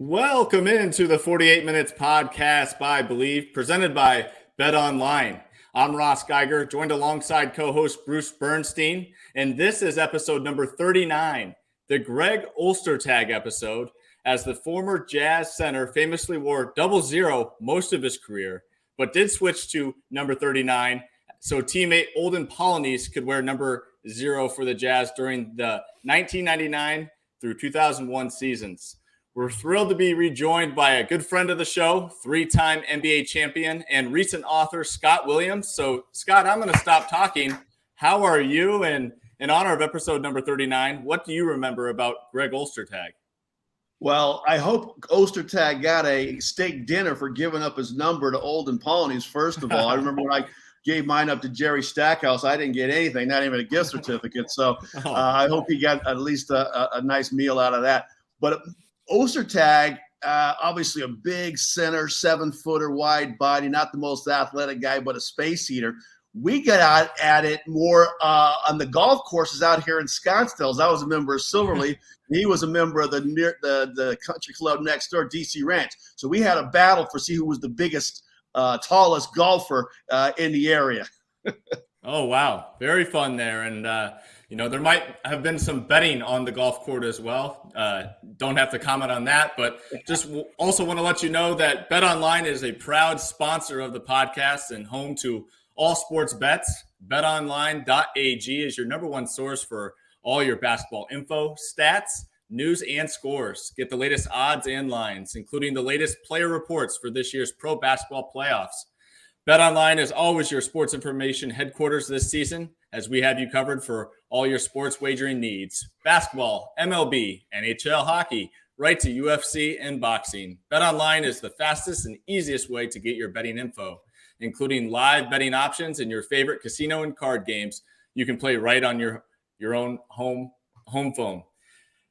Welcome into the 48 Minutes podcast by Believe, presented by Bet Online. I'm Ross Geiger, joined alongside co-host Bruce Bernstein, and this is episode number 39, the Greg Ostertag episode, as the former Jazz center famously wore 00 most of his career, but did switch to number 39, so teammate Olden Polynice could wear number 0 for the Jazz during the 1999 through 2001 seasons. We're thrilled to be rejoined by a good friend of the show, three-time NBA champion and recent author, Scott Williams. So, Scott, I'm going to stop talking. How are you? And in honor of episode number 39, what do you remember about Greg Ostertag? Well, I hope Ostertag got a steak dinner for giving up his number to Olden Polynice, first of all. I remember when I gave mine up to Jerry Stackhouse, I didn't get anything, not even a gift certificate. So I hope he got at least a nice meal out of that. But Ostertag, obviously a big center, 7-footer, wide body, not the most athletic guy, but a space heater. We got out at it more on the golf courses out here in Scottsdale. I was a member of Silverleaf. He was a member of the country club next door, DC Ranch. So we had a battle for see who was the biggest, tallest golfer in the area. Oh, wow. Very fun there. And, there might have been some betting on the golf court as well. Don't have to comment on that, but just also want to let you know that Bet Online is a proud sponsor of the podcast and home to all sports bets. BetOnline.ag is your number one source for all your basketball info, stats, news, and scores. Get the latest odds and lines, including the latest player reports for this year's pro basketball playoffs. BetOnline is always your sports information headquarters this season, as we have you covered for all your sports wagering needs. Basketball, MLB, NHL hockey, right to UFC and boxing. BetOnline is the fastest and easiest way to get your betting info, including live betting options and your favorite casino and card games you can play right on your own home phone.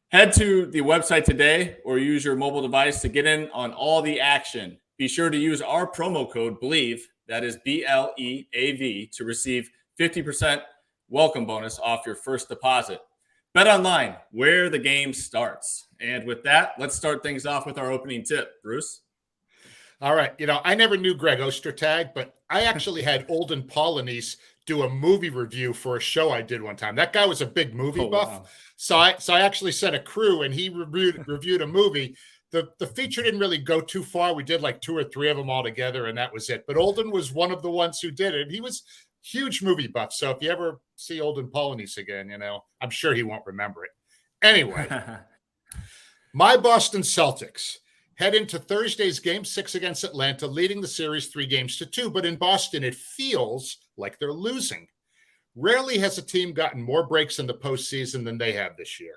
Head to the website today or use your mobile device to get in on all the action. Be sure to use our promo code BELIEVE, that is BLEAV, to receive 50% welcome bonus off your first deposit. Bet Online, where the game starts. And with that, let's start things off with our opening tip. Bruce? All right. I never knew Greg Ostertag, but I actually had Olden Polynice do a movie review for a show I did one time. That guy was a big movie buff. Wow. So I actually sent a crew, and he reviewed a movie. The feature didn't really go too far. We did like 2 or 3 of them all together, and that was it. But Olden was one of the ones who did it. He was huge movie buff. So if you ever see Olden Polynice again, I'm sure he won't remember it. Anyway, my Boston Celtics head into Thursday's Game 6 against Atlanta, leading the series 3-2. But in Boston, it feels like they're losing. Rarely has a team gotten more breaks in the postseason than they have this year.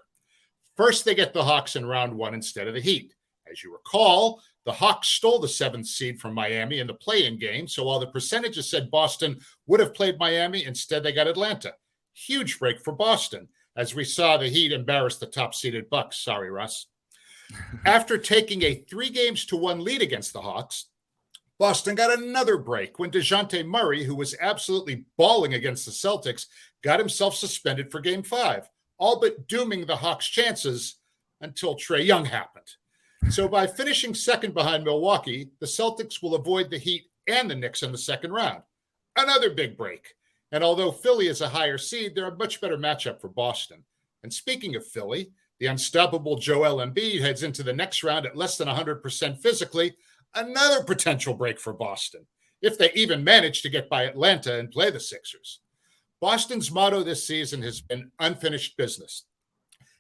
First, they get the Hawks in round 1 instead of the Heat. As you recall, the Hawks stole the 7th seed from Miami in the play-in game, so while the percentages said Boston would have played Miami, instead they got Atlanta. Huge break for Boston, as we saw the Heat embarrass the top-seeded Bucks. Sorry, Russ. After taking a 3-1 lead against the Hawks, Boston got another break when DeJounte Murray, who was absolutely balling against the Celtics, got himself suspended for Game 5, all but dooming the Hawks' chances until Trae Young happened. So by finishing second behind Milwaukee, the Celtics will avoid the Heat and the Knicks in the second round. Another big break. And although Philly is a higher seed, they're a much better matchup for Boston. And speaking of Philly, the unstoppable Joel Embiid heads into the next round at less than 100% physically, another potential break for Boston, if they even manage to get by Atlanta and play the Sixers. Boston's motto this season has been unfinished business.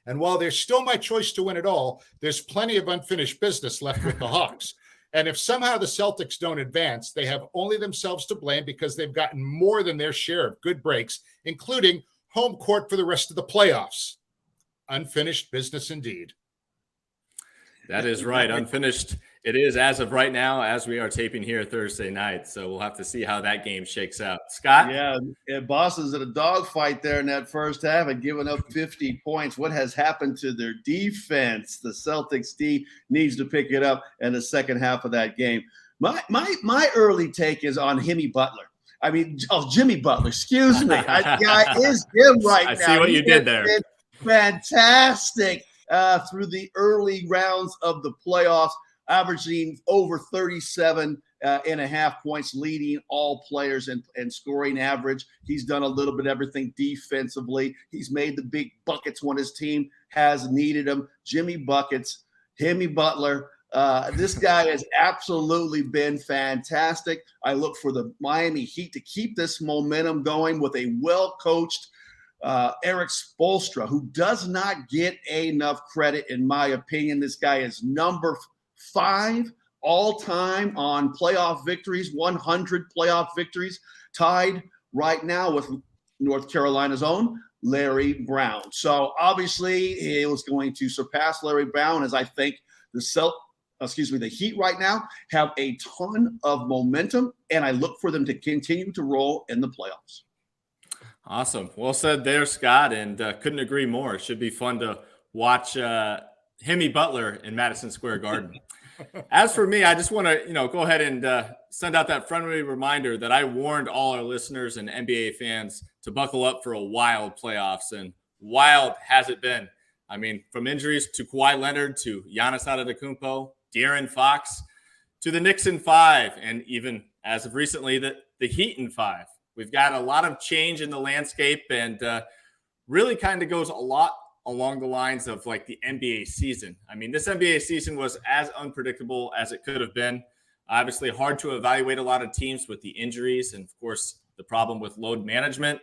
And while there's still my choice to win it all, there's plenty of unfinished business left with the Hawks. And if somehow the Celtics don't advance, they have only themselves to blame because they've gotten more than their share of good breaks, including home court for the rest of the playoffs. Unfinished business indeed. That is right. Unfinished. It is as of right now, as we are taping here Thursday night. So we'll have to see how that game shakes out. Scott? Yeah, Boston's in a dogfight there in that first half and giving up 50 points. What has happened to their defense? The Celtics D needs to pick it up in the second half of that game. My early take is on Jimmy Butler. Jimmy Butler. Excuse me. Is him right now. I see what you did there. Fantastic. through the early rounds of the playoffs, averaging over 37 and a half points, leading all players in scoring average. He's done a little bit of everything defensively. He's made the big buckets when his team has needed him. Jimmy Buckets, Jimmy Butler. This guy has absolutely been fantastic. I look for the Miami Heat to keep this momentum going with a well-coached Erik Spoelstra, who does not get enough credit, in my opinion. This guy is number 5 all-time on playoff victories, 100 playoff victories, tied right now with North Carolina's own Larry Brown. So obviously he was going to surpass Larry Brown, as I think the Heat right now have a ton of momentum, and I look for them to continue to roll in the playoffs. Awesome. Well said there, Scott, and couldn't agree more. It should be fun to watch Jimmy Butler in Madison Square Garden. As for me, I just want to, go ahead and send out that friendly reminder that I warned all our listeners and NBA fans to buckle up for a wild playoffs, and wild has it been. I mean, from injuries to Kawhi Leonard to Giannis Antetokounmpo, De'Aaron Fox, to the Knicks in 5, and even as of recently, the Heat in 5. We've got a lot of change in the landscape, and really kind of goes a lot along the lines of like the NBA season. I mean, this NBA season was as unpredictable as it could have been. Obviously hard to evaluate a lot of teams with the injuries and, of course, the problem with load management.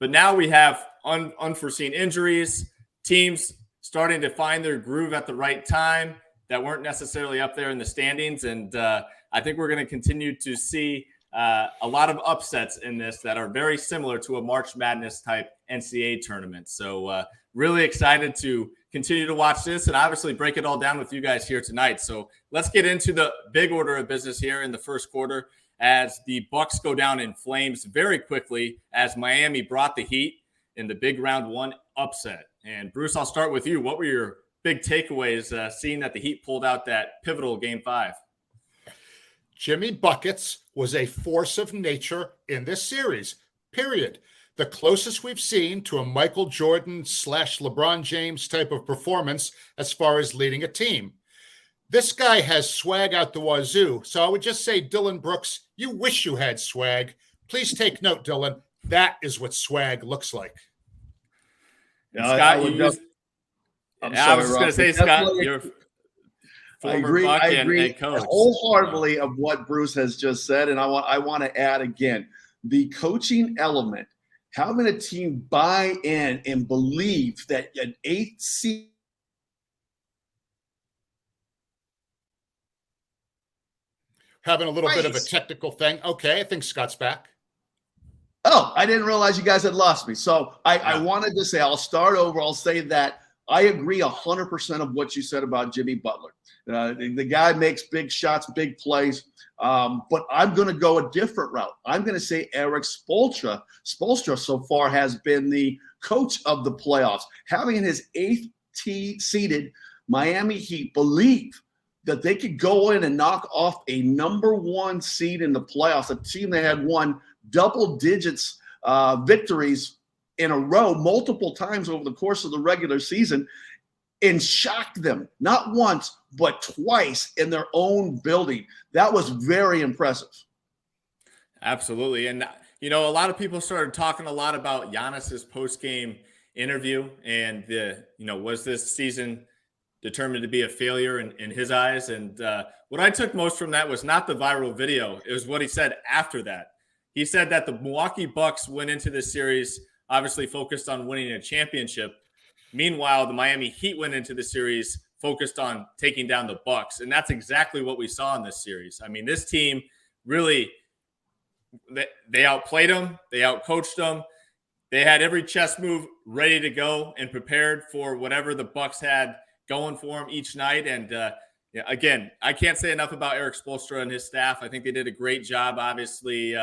But now we have unforeseen injuries, teams starting to find their groove at the right time that weren't necessarily up there in the standings. And I think we're going to continue to see a lot of upsets in this that are very similar to a March Madness type NCAA tournament. So really excited to continue to watch this and obviously break it all down with you guys here tonight. So let's get into the big order of business here in the first quarter as the Bucks go down in flames very quickly as Miami brought the Heat in the big round 1 upset. And Bruce, I'll start with you. What were your big takeaways seeing that the Heat pulled out that pivotal Game 5? Jimmy Buckets was a force of nature in this series, period. The closest we've seen to a Michael Jordan / LeBron James type of performance as far as leading a team. This guy has swag out the wazoo. So I would just say, Dylan Brooks, you wish you had swag. Please take note, Dylan. That is what swag looks like. Scott, I was just going to say, Scott, you're former Buck and head coach. Wholeheartedly of what Bruce has just said, and I want to add again, the coaching element, having a team buy in and believe that an 8th seed. Having a little bit of a technical thing. Okay, I think Scott's back. Oh, I didn't realize you guys had lost me. So I wanted to say, I'll start over. I'll say that I agree 100% of what you said about Jimmy Butler. The guy makes big shots, big plays. But I'm going to go a different route. I'm going to say Erik Spoelstra. Spoelstra so far has been the coach of the playoffs, having his 8th seeded Miami Heat believe that they could go in and knock off a number 1 seed in the playoffs, a team that had won double digits victories in a row multiple times over the course of the regular season, and shocked them not once but twice in their own building. That was very impressive. Absolutely. And a lot of people started talking a lot about Giannis's post-game interview and was this season determined to be a failure in his eyes? And what I took most from that was not the viral video. It was what he said after that. He said that the Milwaukee Bucks went into this series obviously focused on winning a championship. Meanwhile, the Miami Heat went into the series focused on taking down the Bucks. And that's exactly what we saw in this series. I mean, this team really, they outplayed them. They outcoached them. They had every chess move ready to go and prepared for whatever the Bucks had going for them each night. And again, I can't say enough about Erik Spoelstra and his staff. I think they did a great job, obviously,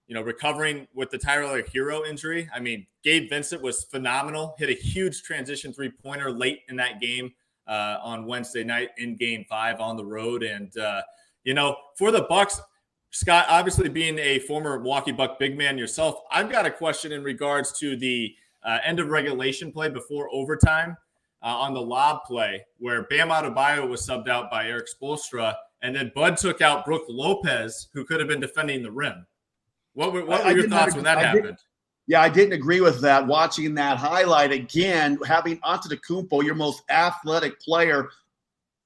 recovering with the Tyler Hero injury. I mean, Gabe Vincent was phenomenal, hit a huge transition 3-pointer late in that game on Wednesday night in Game 5 on the road. And, for the Bucks, Scott, obviously being a former Milwaukee Buck big man yourself, I've got a question in regards to the end of regulation play before overtime. on the lob play where Bam Adebayo was subbed out by Eric Spoelstra, and then Bud took out Brook Lopez, who could have been defending the rim. What were your thoughts when that happened? Yeah, I didn't agree with that. Watching that highlight again, having Antetokounmpo, your most athletic player,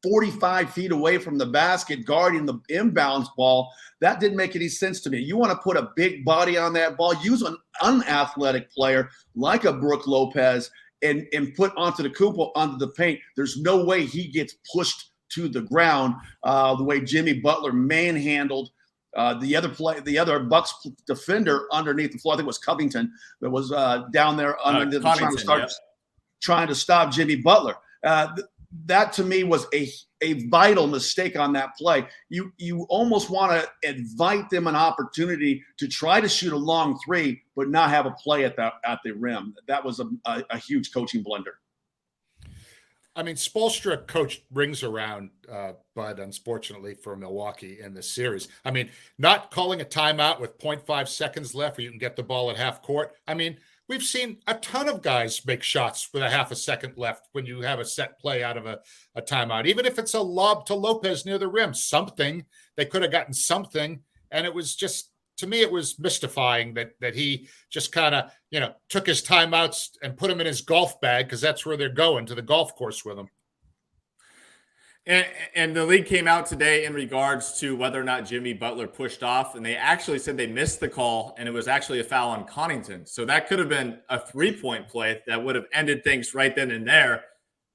45 feet away from the basket, guarding the inbounds ball, that didn't make any sense to me. You want to put a big body on that ball, use an unathletic player like a Brook Lopez and put Antetokounmpo under the paint. There's no way he gets pushed to the ground the way Jimmy Butler manhandled the other Bucks defender underneath the floor. I think it was Covington that was down there underneath trying to stop Jimmy Butler. That to me was a vital mistake on that play. You almost want to invite them an opportunity to try to shoot a long three, but not have a play at the rim. That was a huge coaching blunder. I mean, Spoelstra coached rings around Bud, unfortunately, for Milwaukee in this series. I mean, not calling a timeout with 0.5 seconds left where you can get the ball at half court. I mean, we've seen a ton of guys make shots with a half a second left when you have a set play out of a timeout. Even if it's a lob to Lopez near the rim, something, they could have gotten something. And it was just, to me, it was mystifying that he just kind of, took his timeouts and put them in his golf bag, because that's where they're going, to the golf course with him. And the league came out today in regards to whether or not Jimmy Butler pushed off, and they actually said they missed the call, and it was actually a foul on Connaughton. So that could have been a 3-point play that would have ended things right then and there.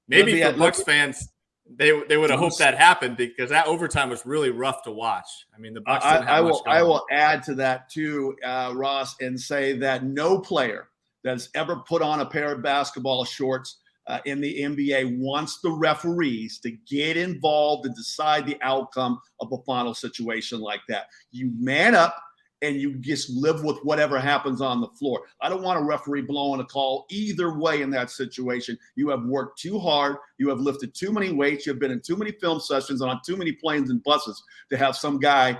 Maybe for Bucks fans, they would have hoped that happened, because that overtime was really rough to watch. I mean, the Bucks didn't have much going. I will add to that too, Ross, and say that no player that's ever put on a pair of basketball shorts in the NBA wants the referees to get involved and decide the outcome of a final situation like that. You man up and you just live with whatever happens on the floor. I don't want a referee blowing a call either way in that situation. You have worked too hard. You have lifted too many weights. You've been in too many film sessions on too many planes and buses to have some guy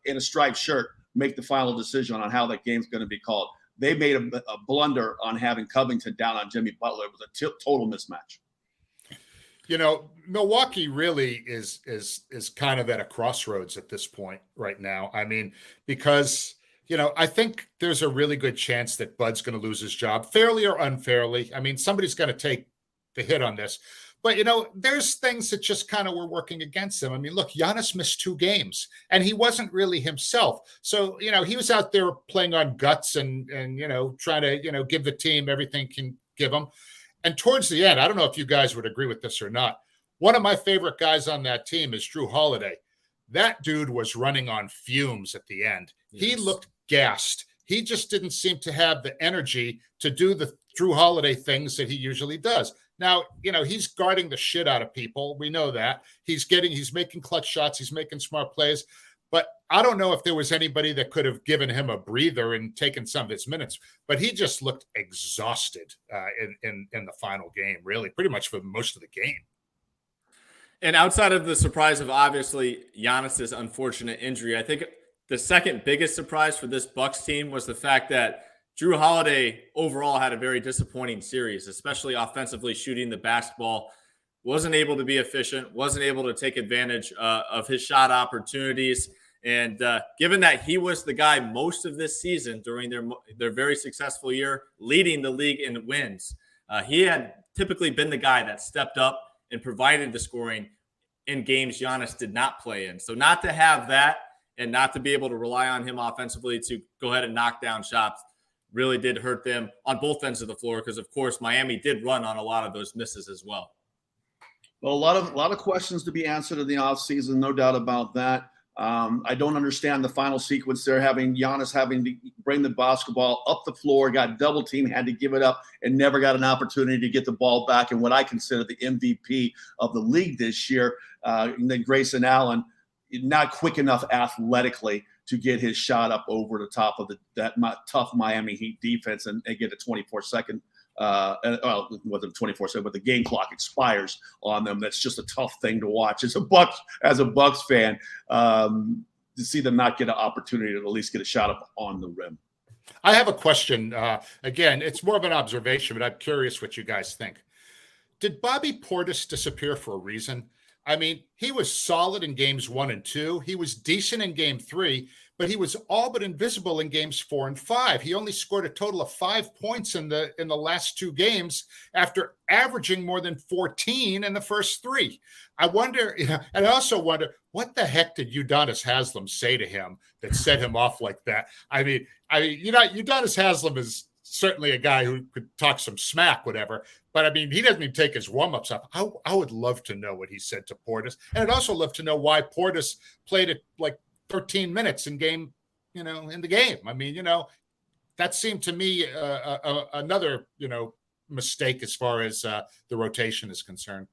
in a striped shirt make the final decision on how that game's going to be called. They made a blunder on having Covington down on Jimmy Butler. It was a total mismatch. Milwaukee really is kind of at a crossroads at this point right now. I mean, because, I think there's a really good chance that Bud's going to lose his job, fairly or unfairly. I mean, somebody's going to take the hit on this. But, there's things that just kind of were working against him. I mean, look, Giannis missed 2 games, and he wasn't really himself. So, he was out there playing on guts and trying to, give the team everything can give him. And towards the end, I don't know if you guys would agree with this or not, one of my favorite guys on that team is Drew Holiday. That dude was running on fumes at the end. Yes. He looked gassed. He just didn't seem to have the energy to do the Drew Holiday things that he usually does. Now, he's guarding the shit out of people. We know that. He's making clutch shots. He's making smart plays. But I don't know if there was anybody that could have given him a breather and taken some of his minutes. But he just looked exhausted in the final game, really, pretty much for most of the game. And outside of the surprise of obviously Giannis's unfortunate injury, I think the second biggest surprise for this Bucks team was the fact that Drew Holiday overall had a very disappointing series, especially offensively shooting the basketball. Wasn't able to be efficient, wasn't able to take advantage of his shot opportunities. And given that he was the guy most of this season during their very successful year, leading the league in wins, he had typically been the guy that stepped up and provided the scoring in games Giannis did not play in. So not to have that and not to be able to rely on him offensively to go ahead and knock down shots really did hurt them on both ends of the floor, because, of course, Miami did run on a lot of those misses as well. Well, a lot of questions to be answered in the offseason, no doubt about that. I don't understand the final sequence there, having Giannis having to bring the basketball up the floor, got double team, had to give it up, and never got an opportunity to get the ball back. And what I consider the MVP of the league this year, and then Grayson Allen, not quick enough athletically to get his shot up over the top of that tough Miami Heat defense and get a 24-second. Well, it wasn't 24/7, but the game clock expires on them. That's just a tough thing to watch as a Bucks fan, to see them not get an opportunity to at least get a shot up on the rim. I have a question. Again, it's more of an observation, but I'm curious what you guys think. did Bobby Portis disappear for a reason? I mean, he was solid in games 1 and 2. He was decent in game 3, but he was all but invisible in games 4 and 5. He only scored a total of 5 points in the last 2 games after averaging more than 14 in the first 3. I wonder, and I also wonder, what the heck did Udonis Haslem say to him that set him off like that? I mean, Udonis Haslem is certainly a guy who could talk some smack, whatever. But I mean, he doesn't even take his warm-ups up. I would love to know what he said to Portis. And I'd also love to know why Portis played it like 13 minutes in the game. I mean, that seemed to me another, mistake as far as the rotation is concerned.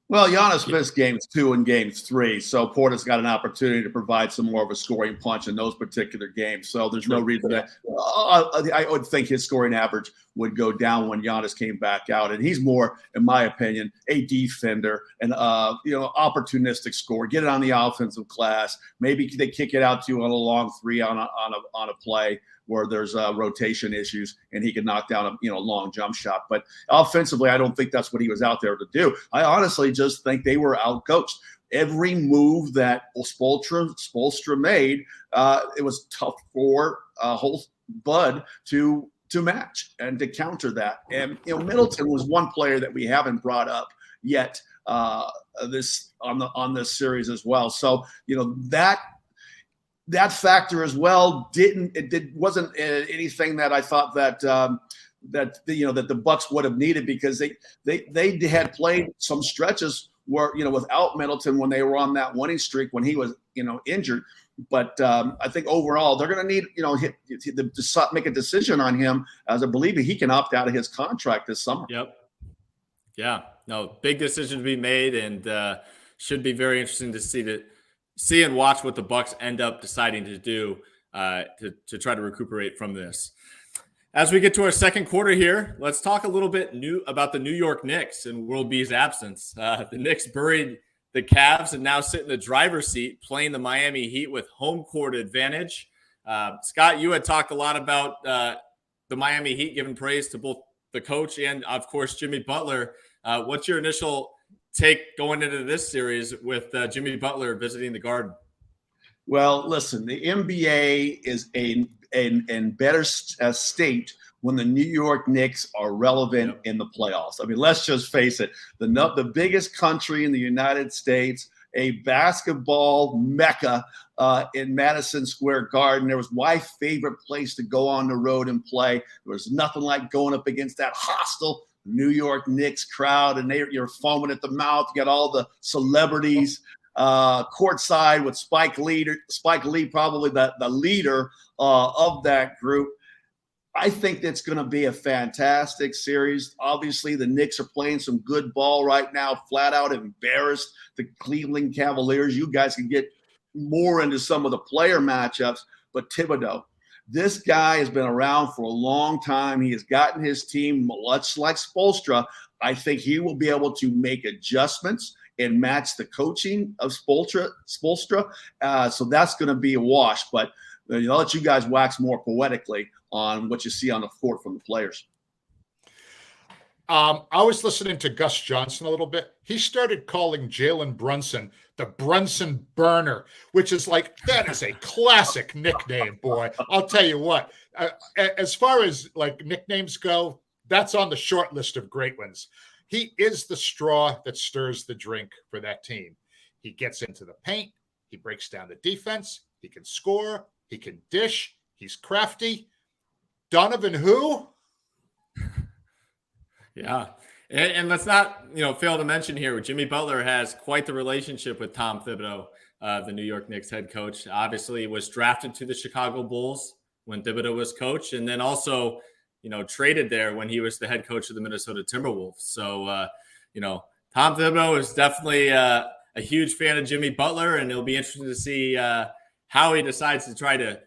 Well, Giannis missed games 2 and games 3, so Portis got an opportunity to provide some more of a scoring punch in those particular games. So there's no reason that I would think his scoring average would go down when Giannis came back out. And he's more, in my opinion, a defender and opportunistic scorer. Get it on the offensive glass. Maybe they kick it out to you on a long 3 on a play where there's rotation issues, and he could knock down a long jump shot. But offensively, I don't think that's what he was out there to do. I honestly just think they were outcoached. Every move that Spoelstra made, it was tough for Bud to match and to counter that. And Middleton was one player that we haven't brought up yet this on this series as well. So that factor as well wasn't anything that I thought that the Bucks would have needed, because they had played some stretches where without Middleton when they were on that winning streak when he was injured. But I think overall they're going to need to make a decision on him, as I believe he can opt out of his contract this summer. Yep. Yeah. No, big decision to be made, and should be very interesting to see and watch what the Bucks end up deciding to do to try to recuperate from this. As we get to our second quarter here, let's talk a little bit about the New York Knicks and World B's absence. The Knicks buried the Cavs and now sit in the driver's seat playing the Miami Heat with home court advantage. Scott, you had talked a lot about the Miami Heat, giving praise to both the coach and, of course, Jimmy Butler. What's your initial take going into this series with Jimmy Butler visiting the Garden? Well, listen, the NBA is in better state when the New York Knicks are relevant in the playoffs. I mean, let's just face it, the biggest country in the United States, a basketball mecca in Madison Square Garden. It was my favorite place to go on the road and play. There was nothing like going up against that hostile New York Knicks crowd, and you're foaming at the mouth. You got all the celebrities courtside with Spike Lee, probably the leader of that group. I think that's going to be a fantastic series. Obviously, the Knicks are playing some good ball right now, flat out embarrassed the Cleveland Cavaliers. You guys can get more into some of the player matchups, but Thibodeau, this guy has been around for a long time. He has gotten his team, much like Spoelstra. I think he will be able to make adjustments and match the coaching of Spoelstra. So that's going to be a wash. But I'll let you guys wax more poetically on what you see on the court from the players. I was listening to Gus Johnson a little bit. He started calling Jalen Brunson the Brunson Burner, which is like, that is a classic nickname, boy. I'll tell you what, as far as like nicknames go, that's on the short list of great ones. He is the straw that stirs the drink for that team. He gets into the paint. He breaks down the defense. He can score. He can dish. He's crafty. Donovan who? Yeah. And let's not, fail to mention here, Jimmy Butler has quite the relationship with Tom Thibodeau, the New York Knicks head coach. Obviously was drafted to the Chicago Bulls when Thibodeau was coach, and then also, traded there when he was the head coach of the Minnesota Timberwolves. So, Tom Thibodeau is definitely a huge fan of Jimmy Butler, and it'll be interesting to see how he decides to try to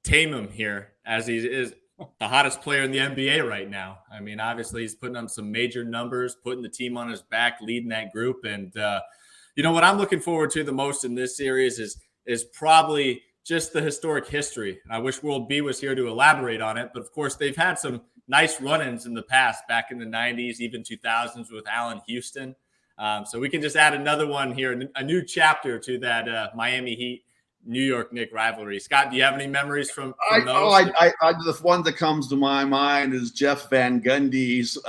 tame him here, as he is the hottest player in the NBA right now. I mean, obviously he's putting up some major numbers, putting the team on his back, leading that group. And, what I'm looking forward to the most in this series is probably just the historic history. I wish World B was here to elaborate on it, but of course they've had some nice run-ins in the past, back in the 90s, even 2000s with Allen Houston. So we can just add another one here, a new chapter to that Miami Heat New York Knicks rivalry. Scott, do you have any memories from those? The one that comes to my mind is Jeff Van Gundy's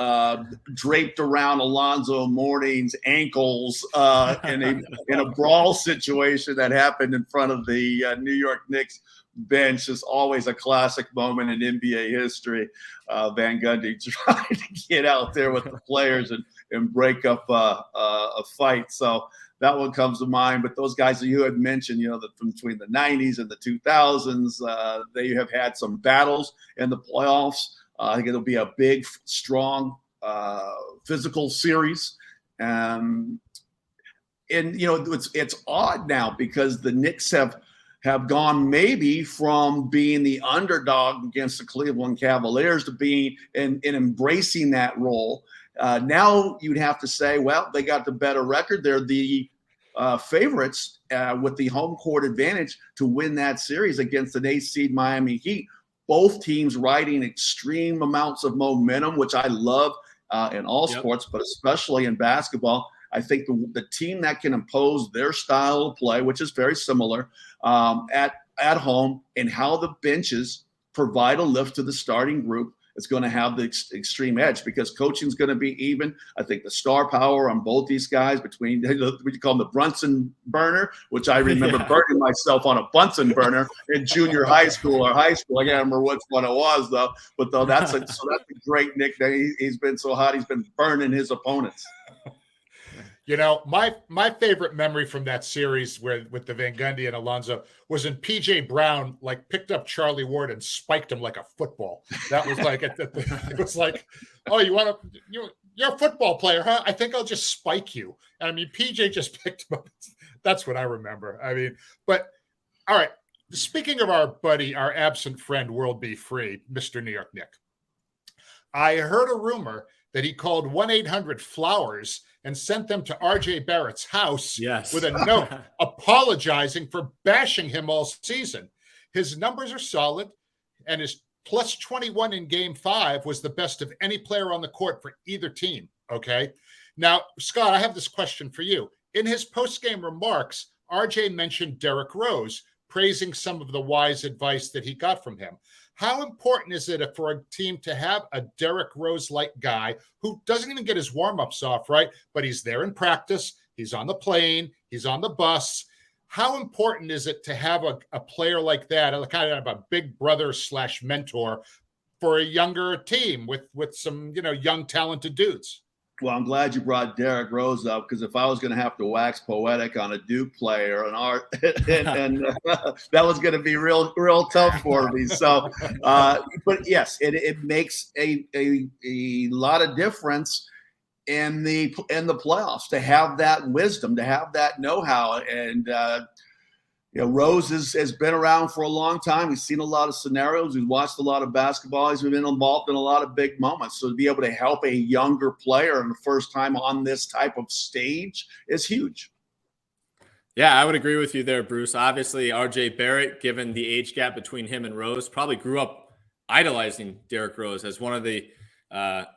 draped around Alonzo Mourning's ankles in a brawl situation that happened in front of the New York Knicks bench. Is always a classic moment in NBA history. Van Gundy trying to get out there with the players and break up a fight. So that one comes to mind. But those guys that you had mentioned, that from between the 90s and the 2000s, they have had some battles in the playoffs. I think it'll be a big, strong, physical series. And it's odd now because the Knicks have gone maybe from being the underdog against the Cleveland Cavaliers to being and embracing that role. Now you'd have to say, well, they got the better record. They're the favorites with the home court advantage to win that series against an 8th seed Miami Heat. Both teams riding extreme amounts of momentum, which I love in all sports, but especially in basketball. I think the team that can impose their style of play, which is very similar at home, and how the benches provide a lift to the starting group, is going to have the extreme edge because coaching is going to be even. I think the star power on both these guys between what you call them the Brunson burner, which I remember burning myself on a Bunsen burner in junior high school or high school. I can't remember which one it was though. But that's a great nickname. He's been so hot. He's been burning his opponents. My favorite memory from that series with the Van Gundy and Alonzo was when PJ Brown picked up Charlie Ward and spiked him like a football. That was it was like, oh, you're a football player, huh? I think I'll just spike you. And I mean, PJ just picked him up. That's what I remember. I mean, but all right. Speaking of our buddy, our absent friend, World Be Free, Mr. New York Nick, I heard a rumor that he called 1-800-Flowers and sent them to R.J. Barrett's house with a note apologizing for bashing him all season. His numbers are solid, and his plus 21 in Game 5 was the best of any player on the court for either team, okay? Now, Scott, I have this question for you. In his post-game remarks, R.J. mentioned Derrick Rose, praising some of the wise advice that he got from him. How important is it for a team to have a Derrick Rose-like guy who doesn't even get his warm-ups off, right? But he's there in practice. He's on the plane. He's on the bus. How important is it to have a player like that, kind of a big brother / mentor for a younger team with some, young talented dudes? Well, I'm glad you brought Derrick Rose up because if I was going to have to wax poetic on a Duke player and that was going to be real tough for me. So, but yes, it makes a lot of difference in the playoffs to have that wisdom, to have that know-how, and Rose has been around for a long time. He's seen a lot of scenarios. He's watched a lot of basketball. He's been involved in a lot of big moments. So to be able to help a younger player in the first time on this type of stage is huge. Yeah, I would agree with you there, Bruce. Obviously, R.J. Barrett, given the age gap between him and Rose, probably grew up idolizing Derrick Rose as one of the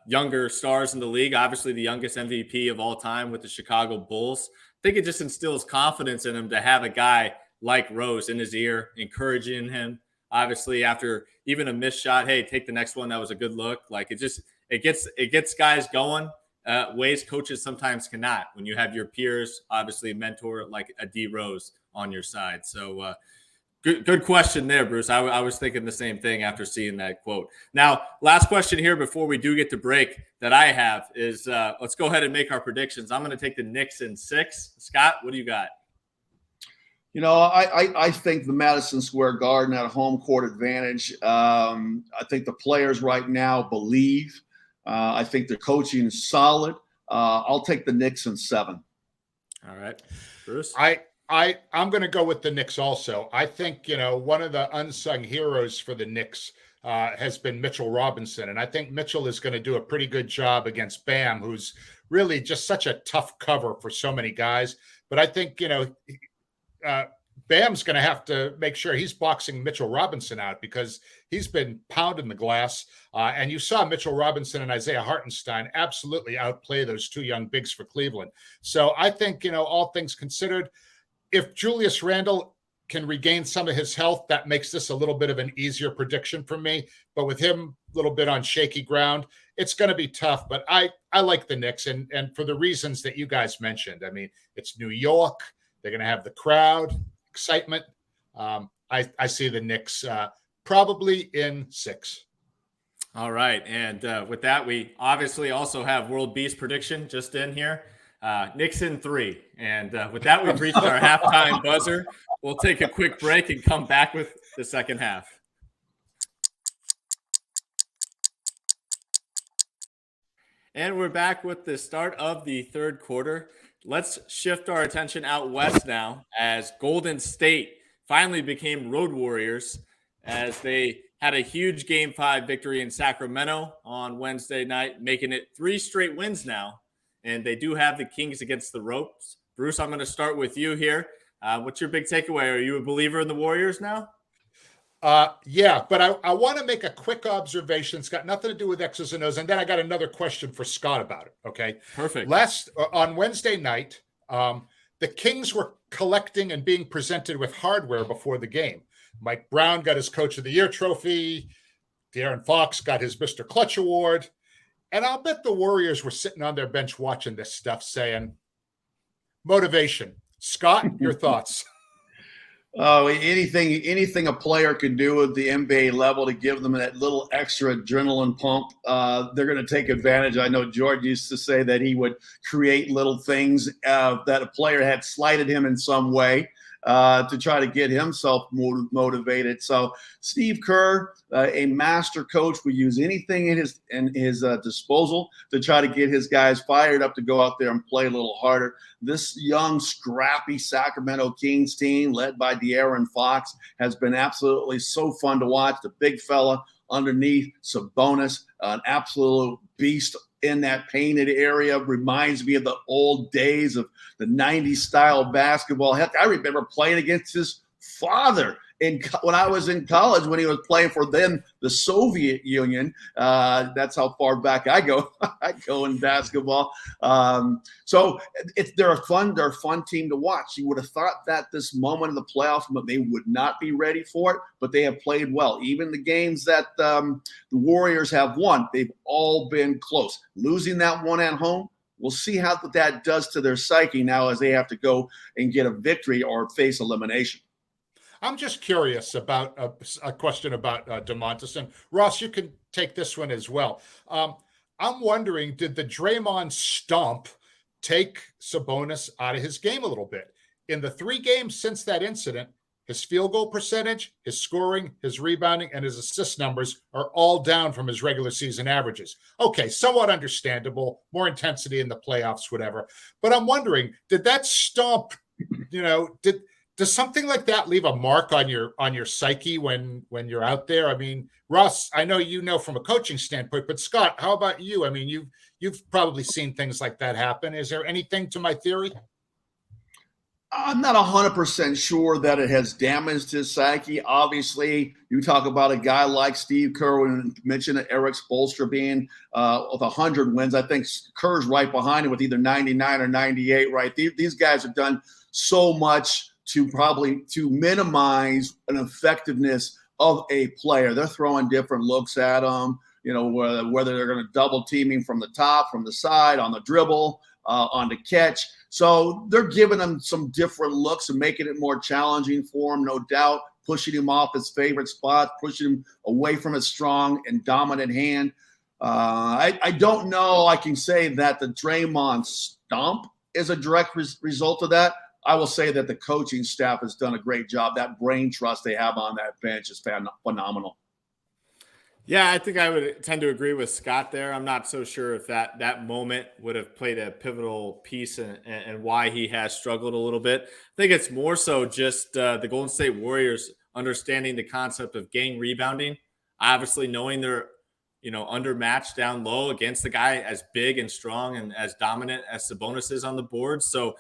younger stars in the league, obviously the youngest MVP of all time with the Chicago Bulls. I think it just instills confidence in him to have a guy like Rose in his ear, encouraging him. Obviously, after even a missed shot, hey, take the next one. That was a good look. It gets guys going ways coaches sometimes cannot when you have your peers, obviously mentor like a D Rose on your side. So good question there, Bruce. I was thinking the same thing after seeing that quote. Now, last question here before we do get to break that I have is let's go ahead and make our predictions. I'm going to take the Knicks in 6. Scott, what do you got? I think the Madison Square Garden had a home court advantage. I think the players right now believe. I think the coaching is solid. I'll take the Knicks in 7. All right, Bruce. I'm going to go with the Knicks also. I think one of the unsung heroes for the Knicks has been Mitchell Robinson, and I think Mitchell is going to do a pretty good job against Bam, who's really just such a tough cover for so many guys. But I think Bam's going to have to make sure he's boxing Mitchell Robinson out because he's been pounding the glass. And you saw Mitchell Robinson and Isaiah Hartenstein absolutely outplay those two young bigs for Cleveland. So I think, all things considered, if Julius Randle can regain some of his health, that makes this a little bit of an easier prediction for me. But with him a little bit on shaky ground, it's going to be tough. But I like the Knicks, and for the reasons that you guys mentioned. I mean, it's New York. They're going to have the crowd, excitement. I see the Knicks probably in 6. All right. And with that, we obviously also have World Beast prediction just in here. Knicks in 3. And with that, we've reached our halftime buzzer. We'll take a quick break and come back with the second half. And we're back with the start of the third quarter. Let's shift our attention out west now as Golden State finally became road warriors as they had a huge Game 5 victory in Sacramento on Wednesday night, making it 3 straight wins now. And they do have the Kings against the ropes. Bruce, I'm going to start with you here. What's your big takeaway? Are you a believer in the Warriors now? Yeah, but I want to make a quick observation. It's got nothing to do with X's and O's, and then I got another question for Scott about it. Okay, perfect. On Wednesday night, the Kings were collecting and being presented with hardware before the game. Mike Brown got his Coach of the Year trophy. De'Aaron Fox got his Mr. Clutch award, and I'll bet the Warriors were sitting on their bench watching this stuff, saying, "Motivation." Scott, your thoughts? Oh, anything a player can do at the NBA level to give them that little extra adrenaline pump, they're going to take advantage. I know George used to say that he would create little things that a player had slighted him in some way to try to get himself motivated. So Steve Kerr, a master coach, would use anything in his disposal to try to get his guys fired up to go out there and play a little harder. This young, scrappy Sacramento Kings team led by De'Aaron Fox has been absolutely so fun to watch. The big fella underneath Sabonis, an absolute beast in that painted area, reminds me of the old days of the 90s style basketball. Heck, I remember playing against his father when I was in college when he was playing for then the Soviet Union. That's how far back I go. I go in basketball. So they're a fun team to watch. You would have thought that this moment of the playoffs, they would not be ready for it, but they have played well. Even the games that the Warriors have won, they've all been close. Losing that one at home, we'll see how that does to their psyche now as they have to go and get a victory or face elimination. I'm just curious about a question about DeMontis. And Ross, you can take this one as well. I'm wondering, did the Draymond stomp take Sabonis out of his game a little bit? In the 3 games since that incident, his field goal percentage, his scoring, his rebounding, and his assist numbers are all down from his regular season averages. Okay, somewhat understandable, more intensity in the playoffs, whatever. But I'm wondering, did that stomp, does something like that leave a mark on your psyche when you're out there? I mean, Ross, I know from a coaching standpoint, but Scott, how about you? I mean, you've probably seen things like that happen. Is there anything to my theory? I'm not 100% sure that it has damaged his psyche. Obviously, you talk about a guy like Steve Kerr and mentioned Eric Spoelstra being with 100 wins. I think Kerr's right behind him with either 99 or 98, right? These guys have done so much to minimize an effectiveness of a player. They're throwing different looks at them, whether they're going to double team him from the top, from the side, on the dribble, on the catch. So they're giving him some different looks and making it more challenging for him, no doubt, pushing him off his favorite spot, pushing him away from his strong and dominant hand. I don't know. I can say that the Draymond stomp is a direct result of that. I will say that the coaching staff has done a great job. That brain trust they have on that bench is phenomenal. Yeah, I think I would tend to agree with Scott there. I'm not so sure if that moment would have played a pivotal piece and why he has struggled a little bit. I think it's more so just the Golden State Warriors understanding the concept of gang rebounding, obviously knowing they're undermatched down low against a guy as big and strong and as dominant as Sabonis is on the board. So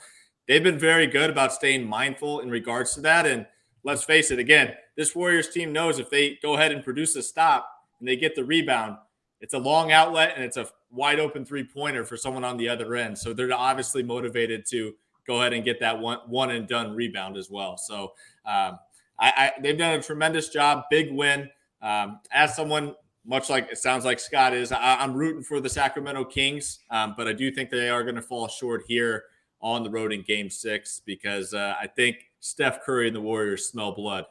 they've been very good about staying mindful in regards to that. And let's face it, again, this Warriors team knows if they go ahead and produce a stop and they get the rebound, it's a long outlet and it's a wide open three-pointer for someone on the other end. So they're obviously motivated to go ahead and get that one and done rebound as well. So they've done a tremendous job. Big win. As someone, much like it sounds like Scott is, I'm rooting for the Sacramento Kings, but I do think they are going to fall short here on the road in Game 6 because I think Steph Curry and the Warriors smell blood.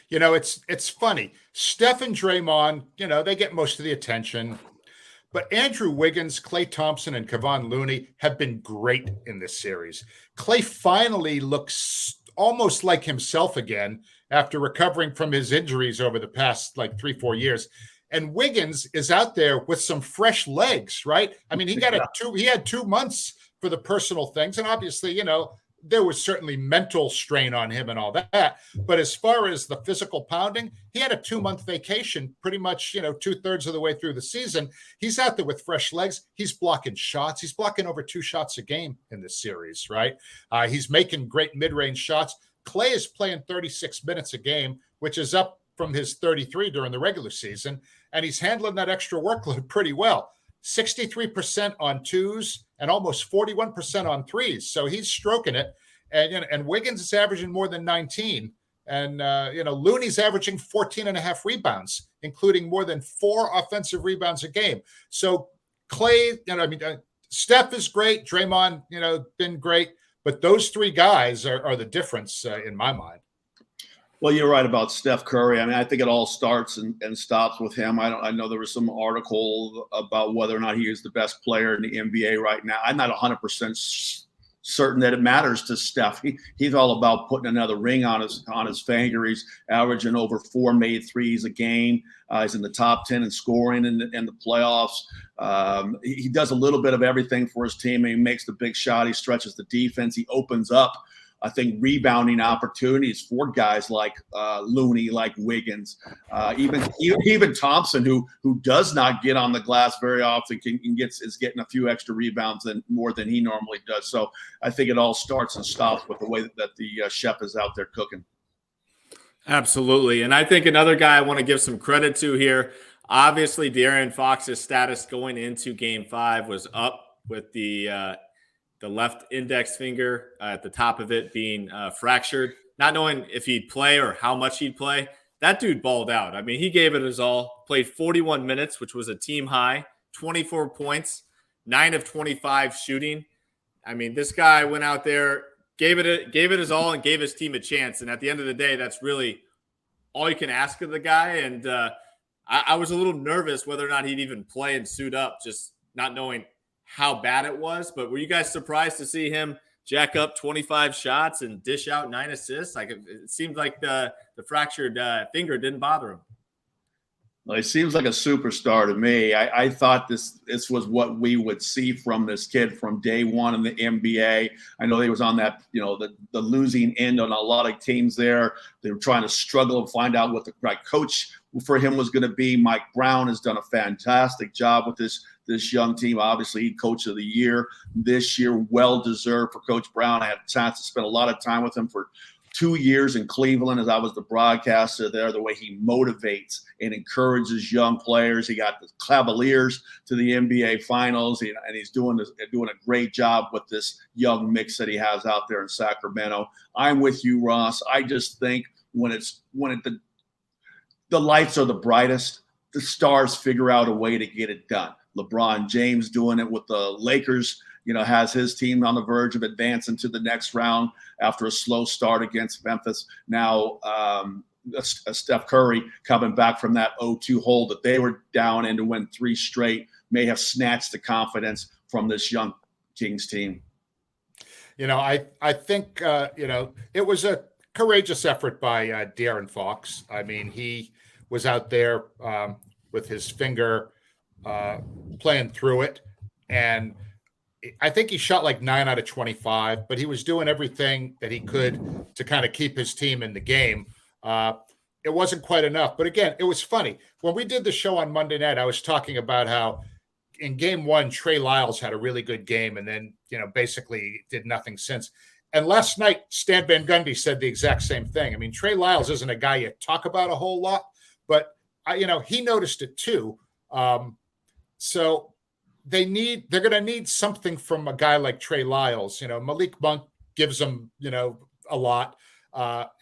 You know, it's funny. Steph and Draymond, you know, they get most of the attention. But Andrew Wiggins, Klay Thompson, and Kevon Looney have been great in this series. Klay finally looks almost like himself again after recovering from his injuries over the past 3-4 years. And Wiggins is out there with some fresh legs, right? I mean, he had 2 months for the personal things. And obviously, you know, there was certainly mental strain on him and all that. But as far as the physical pounding, he had a 2-month vacation pretty much, you know, 2/3 of the way through the season. He's out there with fresh legs. He's blocking shots. He's blocking over 2 shots a game in this series, right? He's making great mid-range shots. Klay is playing 36 minutes a game, which is up from his 33 during the regular season. And he's handling that extra workload pretty well. 63% on twos and almost 41% on threes. So he's stroking it. And Wiggins is averaging more than 19. And, Looney's averaging 14 and a half rebounds, including more than 4 offensive rebounds a game. So Klay, Steph is great. Draymond, been great. But those 3 guys are the difference in my mind. Well, you're right about Steph Curry. I mean, I think it all starts and stops with him. I know there was some article about whether or not he is the best player in the NBA right now. I'm not 100% certain that it matters to Steph. He's all about putting another ring on his finger. He's averaging over 4 made threes a game. He's in the top 10 in scoring in the playoffs. He does a little bit of everything for his team. He makes the big shot. He stretches the defense. He opens up, I think, rebounding opportunities for guys like Looney, like Wiggins, even Thompson, who does not get on the glass very often, is getting a few extra rebounds more than he normally does. So I think it all starts and stops with the way that the chef is out there cooking. Absolutely, and I think another guy I want to give some credit to here. Obviously, De'Aaron Fox's status going into Game 5 was up with the left index finger at the top of it being fractured, not knowing if he'd play or how much he'd play. That dude balled out. I mean, he gave it his all, played 41 minutes, which was a team high, 24 points, 9 of 25 shooting. I mean, this guy went out there, gave it his all and gave his team a chance. And at the end of the day, that's really all you can ask of the guy. And I was a little nervous whether or not he'd even play and suit up, just not knowing how bad it was. But were you guys surprised to see him jack up 25 shots and dish out 9 assists? Like it seemed like the fractured finger didn't bother him. Well, he seems like a superstar to me. I thought this was what we would see from this kid from day one in the NBA. I know he was on that, the losing end on a lot of teams there. They were trying to struggle to find out what the right coach for him was going to be. Mike Brown has done a fantastic job with this young team. Obviously, Coach of the Year this year, well-deserved for Coach Brown. I had a chance to spend a lot of time with him for 2 years in Cleveland as I was the broadcaster there, the way he motivates and encourages young players. He got the Cavaliers to the NBA Finals, and he's doing a great job with this young mix that he has out there in Sacramento. I'm with you, Ross. I just think when the lights are the brightest, the stars figure out a way to get it done. LeBron James doing it with the Lakers, has his team on the verge of advancing to the next round after a slow start against Memphis. Now, Steph Curry coming back from that 0-2 hole that they were down in to win 3 straight may have snatched the confidence from this young Kings team. I think, it was a courageous effort by De'Aaron Fox. I mean, he was out there with his finger playing through it. And I think he shot like 9 out of 25, but he was doing everything that he could to kind of keep his team in the game. It wasn't quite enough. But again, it was funny. When we did the show on Monday night, I was talking about how in game one, Trey Lyles had a really good game, and then basically did nothing since. And last night, Stan Van Gundy said the exact same thing. I mean, Trey Lyles isn't a guy you talk about a whole lot, but he noticed it too. So they're going to need something from a guy like Trey Lyles. Malik Monk gives them, a lot.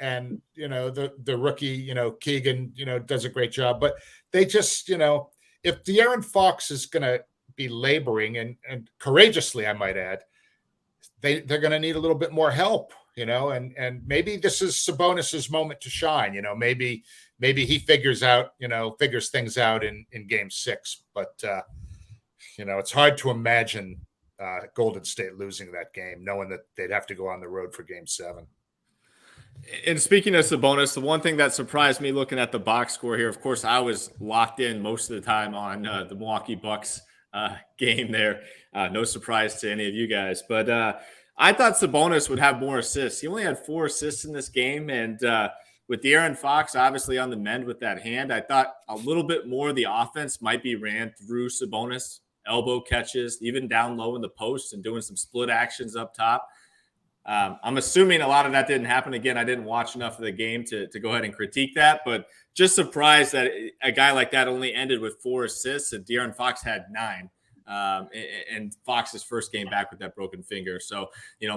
And the rookie, Keegan, does a great job, but they just, if De'Aaron Fox is going to be laboring and courageously, I might add, they're going to need a little bit more help, and maybe this is Sabonis's moment to shine. Maybe he figures things out in game 6, but it's hard to imagine Golden State losing that game, knowing that they'd have to go on the road for game 7. And speaking of Sabonis, the one thing that surprised me looking at the box score here, of course, I was locked in most of the time on the Milwaukee Bucks game there. No surprise to any of you guys. But I thought Sabonis would have more assists. He only had 4 assists in this game. And with De'Aaron Fox obviously on the mend with that hand, I thought a little bit more of the offense might be ran through Sabonis, elbow catches, even down low in the post and doing some split actions up top. I'm assuming a lot of that didn't happen. Again, I didn't watch enough of the game to go ahead and critique that, but just surprised that a guy like that only ended with 4 assists and De'Aaron Fox had 9. And Fox's first game back with that broken finger. So,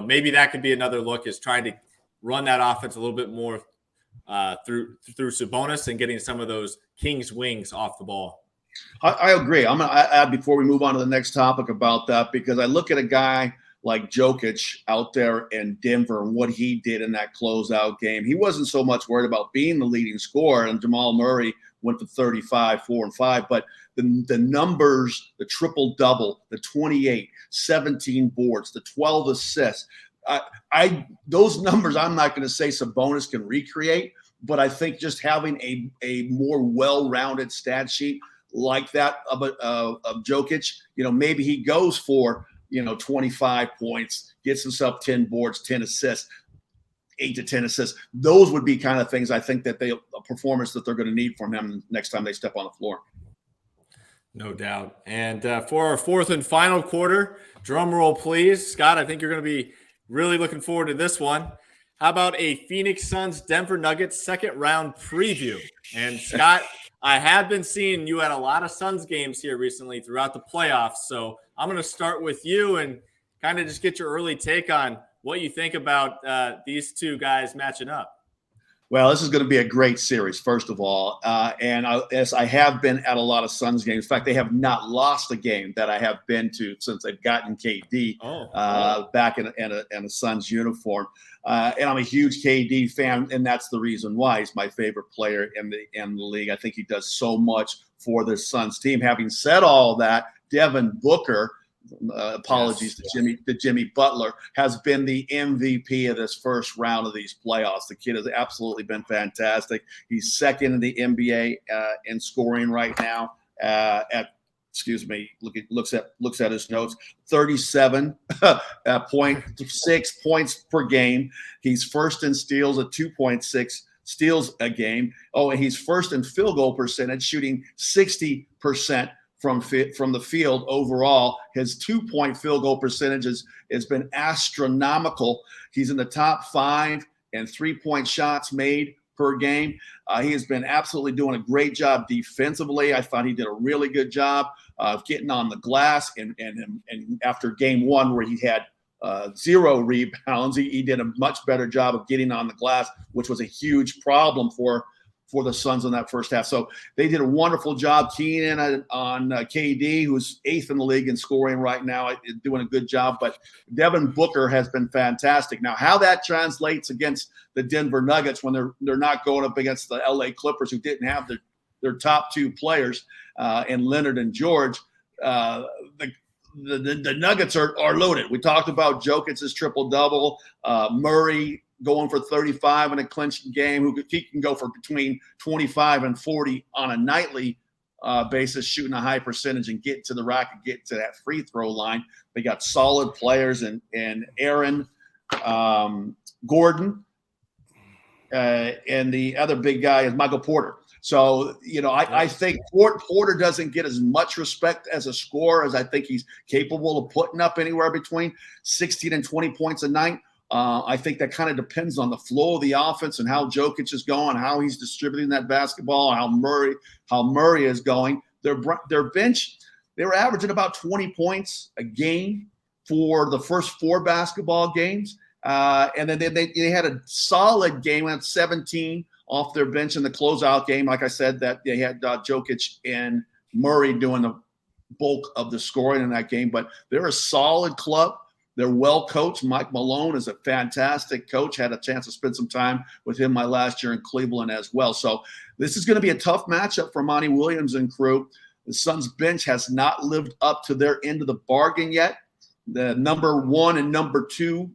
maybe that could be another look, is trying to run that offense a little bit more through Sabonis and getting some of those Kings wings off the ball. I agree. I'm going to add before we move on to the next topic about that, because I look at a guy like Jokic out there in Denver and what he did in that closeout game. He wasn't so much worried about being the leading scorer, and Jamal Murray went to 35, 4 and 5, but the numbers, the triple-double, the 28, 17 boards, the 12 assists, those numbers I'm not going to say Sabonis can recreate, but I think just having a more well-rounded stat sheet like that of Jokic, maybe he goes for 25 points, gets himself 10 boards, 10 assists, 8 to 10 assists. Those would be kind of things I think that a performance that they're going to need from him next time they step on the floor. No doubt. And for our 4th and final quarter, drum roll, please. Scott, I think you're going to be really looking forward to this one. How about a Phoenix Suns Denver Nuggets second round preview? And Scott, I have been seeing you at a lot of Suns games here recently throughout the playoffs. So I'm going to start with you and kind of just get your early take on what you think about these two guys matching up. Well, this is going to be a great series, first of all. As I have been at a lot of Suns games. In fact, they have not lost a game that I have been to since they've gotten KD back in a Suns uniform. And I'm a huge KD fan, and that's the reason why he's my favorite player in the league. I think he does so much for the Suns team. Having said all that, Devin Booker, apologies to Jimmy Butler, has been the MVP of this first round of these playoffs. The kid has absolutely been fantastic. He's second in the NBA in scoring right now. Looks at his notes. 37.6 points per game. He's first in steals at 2.6 steals a game. Oh, and he's first in field goal percentage, shooting 60% from the field overall. His 2-point field goal percentage has been astronomical. He's in the top 5 in 3-point shots made per game. He has been absolutely doing a great job defensively. I thought he did a really good job of getting on the glass. And after game 1, where he had 0 rebounds, he did a much better job of getting on the glass, which was a huge problem for the Suns in that first half. So they did a wonderful job keying in on KD, who's 8th in the league in scoring right now, doing a good job. But Devin Booker has been fantastic. Now, how that translates against the Denver Nuggets when they're not going up against the LA Clippers, who didn't have their top 2 players in Leonard and George, the Nuggets are loaded. We talked about Jokic's triple-double, Murray going for 35 in a clinched game, he can go for between 25 and 40 on a nightly basis, shooting a high percentage and get to the rack and get to that free throw line. They got solid players and Aaron Gordon, and the other big guy is Michael Porter. So, I think Porter doesn't get as much respect as a scorer as I think he's capable of putting up anywhere between 16 and 20 points a night. I think that kind of depends on the flow of the offense and how Jokic is going, how he's distributing that basketball, how Murray is going. Their bench, they were averaging about 20 points a game for the first 4 basketball games. And then they had a solid game at 17 off their bench in the closeout game. Like I said, that they had Jokic and Murray doing the bulk of the scoring in that game. But they're a solid club. They're well coached. Mike Malone is a fantastic coach. Had a chance to spend some time with him my last year in Cleveland as well. So this is going to be a tough matchup for Monty Williams and crew. The Suns bench has not lived up to their end of the bargain yet. The number 1 and number 2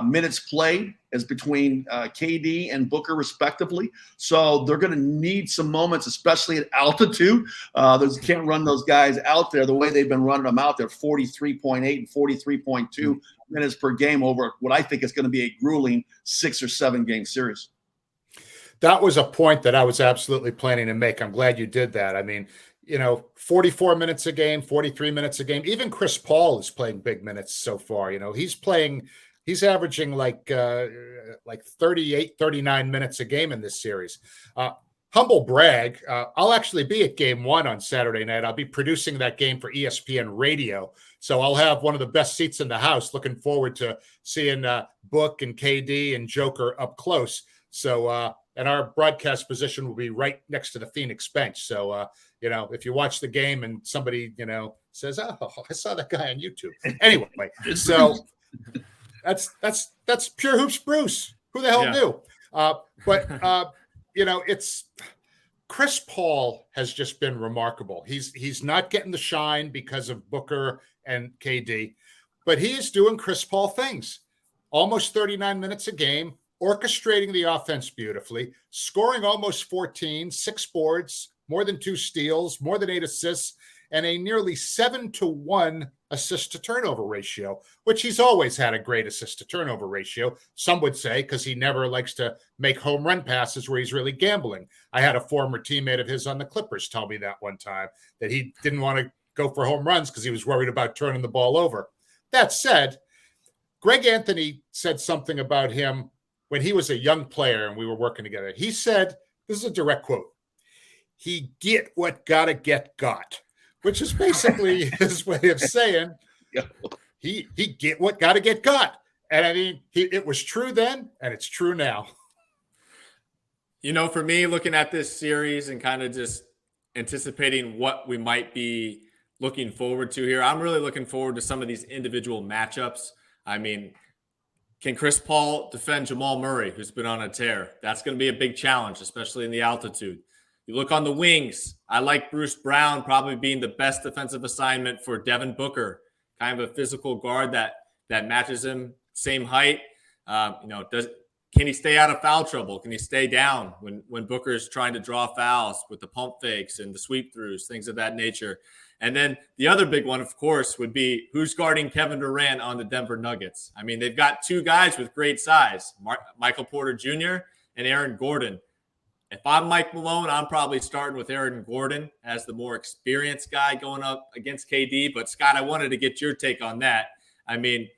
minutes played is between KD and Booker respectively. So they're going to need some moments, especially at altitude. They can't run those guys out there the way they've been running them out there, 43.8 and 43.2 minutes per game over what I think is going to be a grueling 6 or 7 game series. That was a point that I was absolutely planning to make. I'm glad you did that. I mean, 44 minutes a game, 43 minutes a game. Even Chris Paul is playing big minutes so far. He's averaging like 38, 39 minutes a game in this series. Humble brag, I'll actually be at game 1 on Saturday night. I'll be producing that game for ESPN Radio. So I'll have one of the best seats in the house. Looking forward to seeing Book and KD and Joker up close. So, and our broadcast position will be right next to the Phoenix bench. So, if you watch the game and somebody, says, "Oh, I saw that guy on YouTube." Anyway, so that's pure hoops, Bruce. Who the hell knew? But it's Chris Paul has just been remarkable. He's not getting the shine because of Booker and KD, but he is doing Chris Paul things. Almost 39 minutes a game, orchestrating the offense beautifully, scoring almost 14, 6 boards, more than 2 steals, more than 8 assists, and a nearly 7-to-1 assist to turnover ratio, which he's always had a great assist to turnover ratio. Some would say because he never likes to make home run passes where he's really gambling. I had a former teammate of his on the Clippers tell me that one time, that he didn't want to go for home runs because he was worried about turning the ball over. That said, Greg Anthony said something about him when he was a young player and we were working together. He said, this is a direct quote, "He get what gotta get got," which is basically his way of saying he get what gotta get got. And I mean, it was true then and it's true now. For me, looking at this series and kind of just anticipating what we might be looking forward to here, I'm really looking forward to some of these individual matchups. I mean, can Chris Paul defend Jamal Murray, who's been on a tear? That's going to be a big challenge, especially in the altitude. You look on the wings, I like Bruce Brown probably being the best defensive assignment for Devin Booker, kind of a physical guard that matches him, same height. Can he stay out of foul trouble? Can he stay down when Booker is trying to draw fouls with the pump fakes and the sweep throughs, things of that nature? And then the other big one, of course, would be who's guarding Kevin Durant on the Denver Nuggets. I mean, they've got 2 guys with great size, Michael Porter Jr. and Aaron Gordon. If I'm Mike Malone, I'm probably starting with Aaron Gordon as the more experienced guy going up against KD. But, Scott, I wanted to get your take on that. I mean,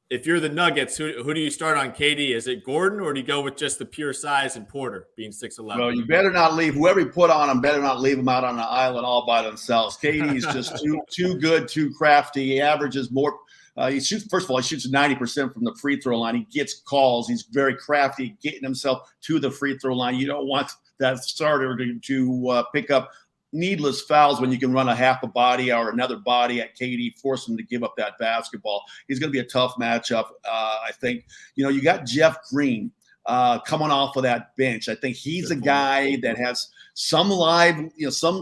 if you're the Nuggets, who do you start on KD? Is it Gordon, or do you go with just the pure size and Porter being 6'11"? Well, you better not leave whoever you put on them. Better not leave them out on the island all by themselves. KD's just too good, too crafty. He averages more. First of all, he shoots 90% from the free throw line. He gets calls. He's very crafty, getting himself to the free throw line. You don't want that starter to pick up needless fouls when you can run a half a body or another body at KD, force him to give up that basketball. He's going to be a tough matchup. I think, you got Jeff Green coming off of that bench. I think he's a guy that has some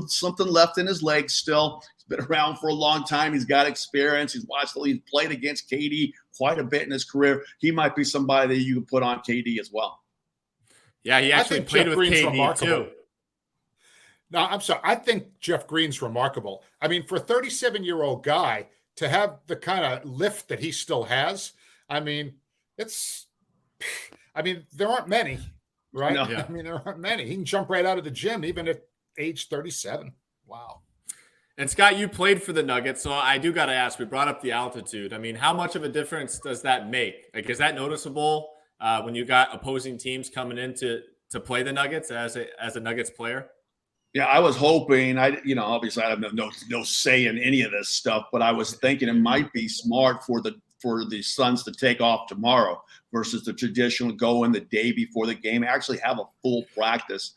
something left in his legs still. He's been around for a long time. He's got experience. He's played against KD quite a bit in his career. He might be somebody that you could put on KD as well. Yeah, he actually played with KD too. No, I'm sorry. I think Jeff Green's remarkable. I mean, for a 37-year-old guy to have the kind of lift that he still has, there aren't many. right? No. Yeah. I mean, there aren't many. He can jump right out of the gym, even at age 37. Wow. And Scott, you played for the Nuggets, so I do got to ask. We brought up the altitude. I mean, how much of a difference does that make? Like, is that noticeable when you got opposing teams coming in to play the Nuggets as a Nuggets player? Yeah, I was hoping. Obviously, I have no say in any of this stuff, but I was thinking it might be smart for the Suns to take off tomorrow versus the traditional go in the day before the game. Actually, have a full practice.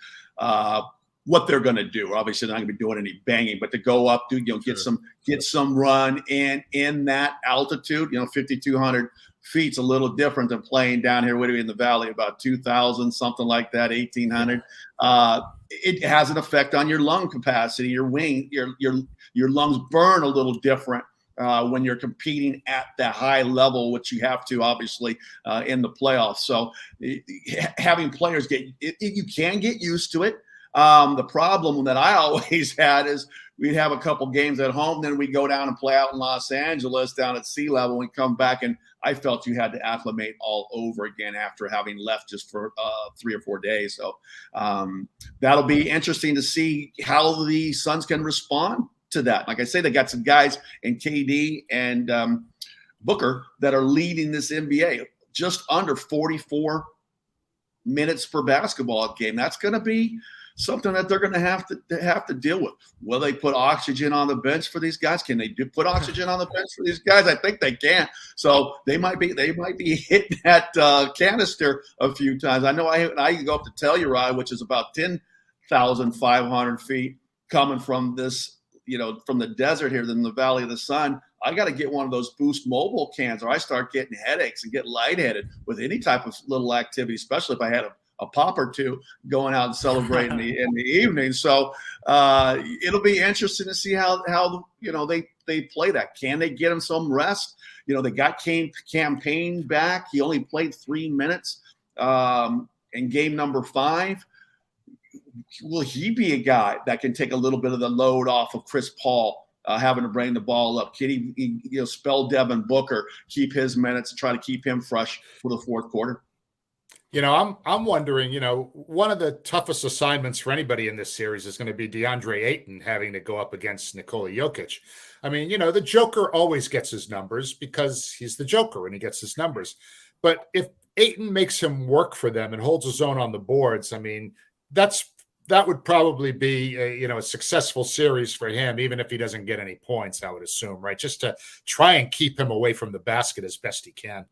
What they're going to do. Obviously, they're not going to be doing any banging, but to go up, get some run in that altitude. 5,200 feet's a little different than playing down here. What are we in the valley? About 2,000, something like that, 1,800. It has an effect on your lung capacity. Your lungs burn a little different when you're competing at that high level, which you have to obviously in the playoffs. So having players you can get used to it. The problem that I always had is we'd have a couple games at home, then we go down and play out in Los Angeles down at sea level. We come back, and I felt you had to acclimate all over again after having left just for 3 or 4 days. So that'll be interesting to see how the Suns can respond to that. Like I say, they got some guys in KD and Booker that are leading this NBA just under 44 minutes per basketball game. That's going to be something that they're going to have to deal with. Will they put oxygen on the bench for these guys? Can they put oxygen on the bench for these guys? I think they can. So they might be hitting that canister a few times. I know I can go up to Telluride, which is about 10,500 feet, coming from this, from the desert here, in the Valley of the Sun. I got to get one of those Boost Mobile cans, or I start getting headaches and get lightheaded with any type of little activity, especially if I had a pop or two going out and celebrating in the evening. So it'll be interesting to see how they play that. Can they get him some rest? They got Campaign back. He only played 3 minutes in game number 5. Will he be a guy that can take a little bit of the load off of Chris Paul having to bring the ball up? Can he spell Devin Booker, keep his minutes, and try to keep him fresh for the fourth quarter? I'm wondering, one of the toughest assignments for anybody in this series is going to be DeAndre Ayton having to go up against Nikola Jokic. I mean, the Joker always gets his numbers because he's the Joker and he gets his numbers. But if Ayton makes him work for them and holds his own on the boards, I mean, that would probably be a successful series for him, even if he doesn't get any points, I would assume, right? Just to try and keep him away from the basket as best he can.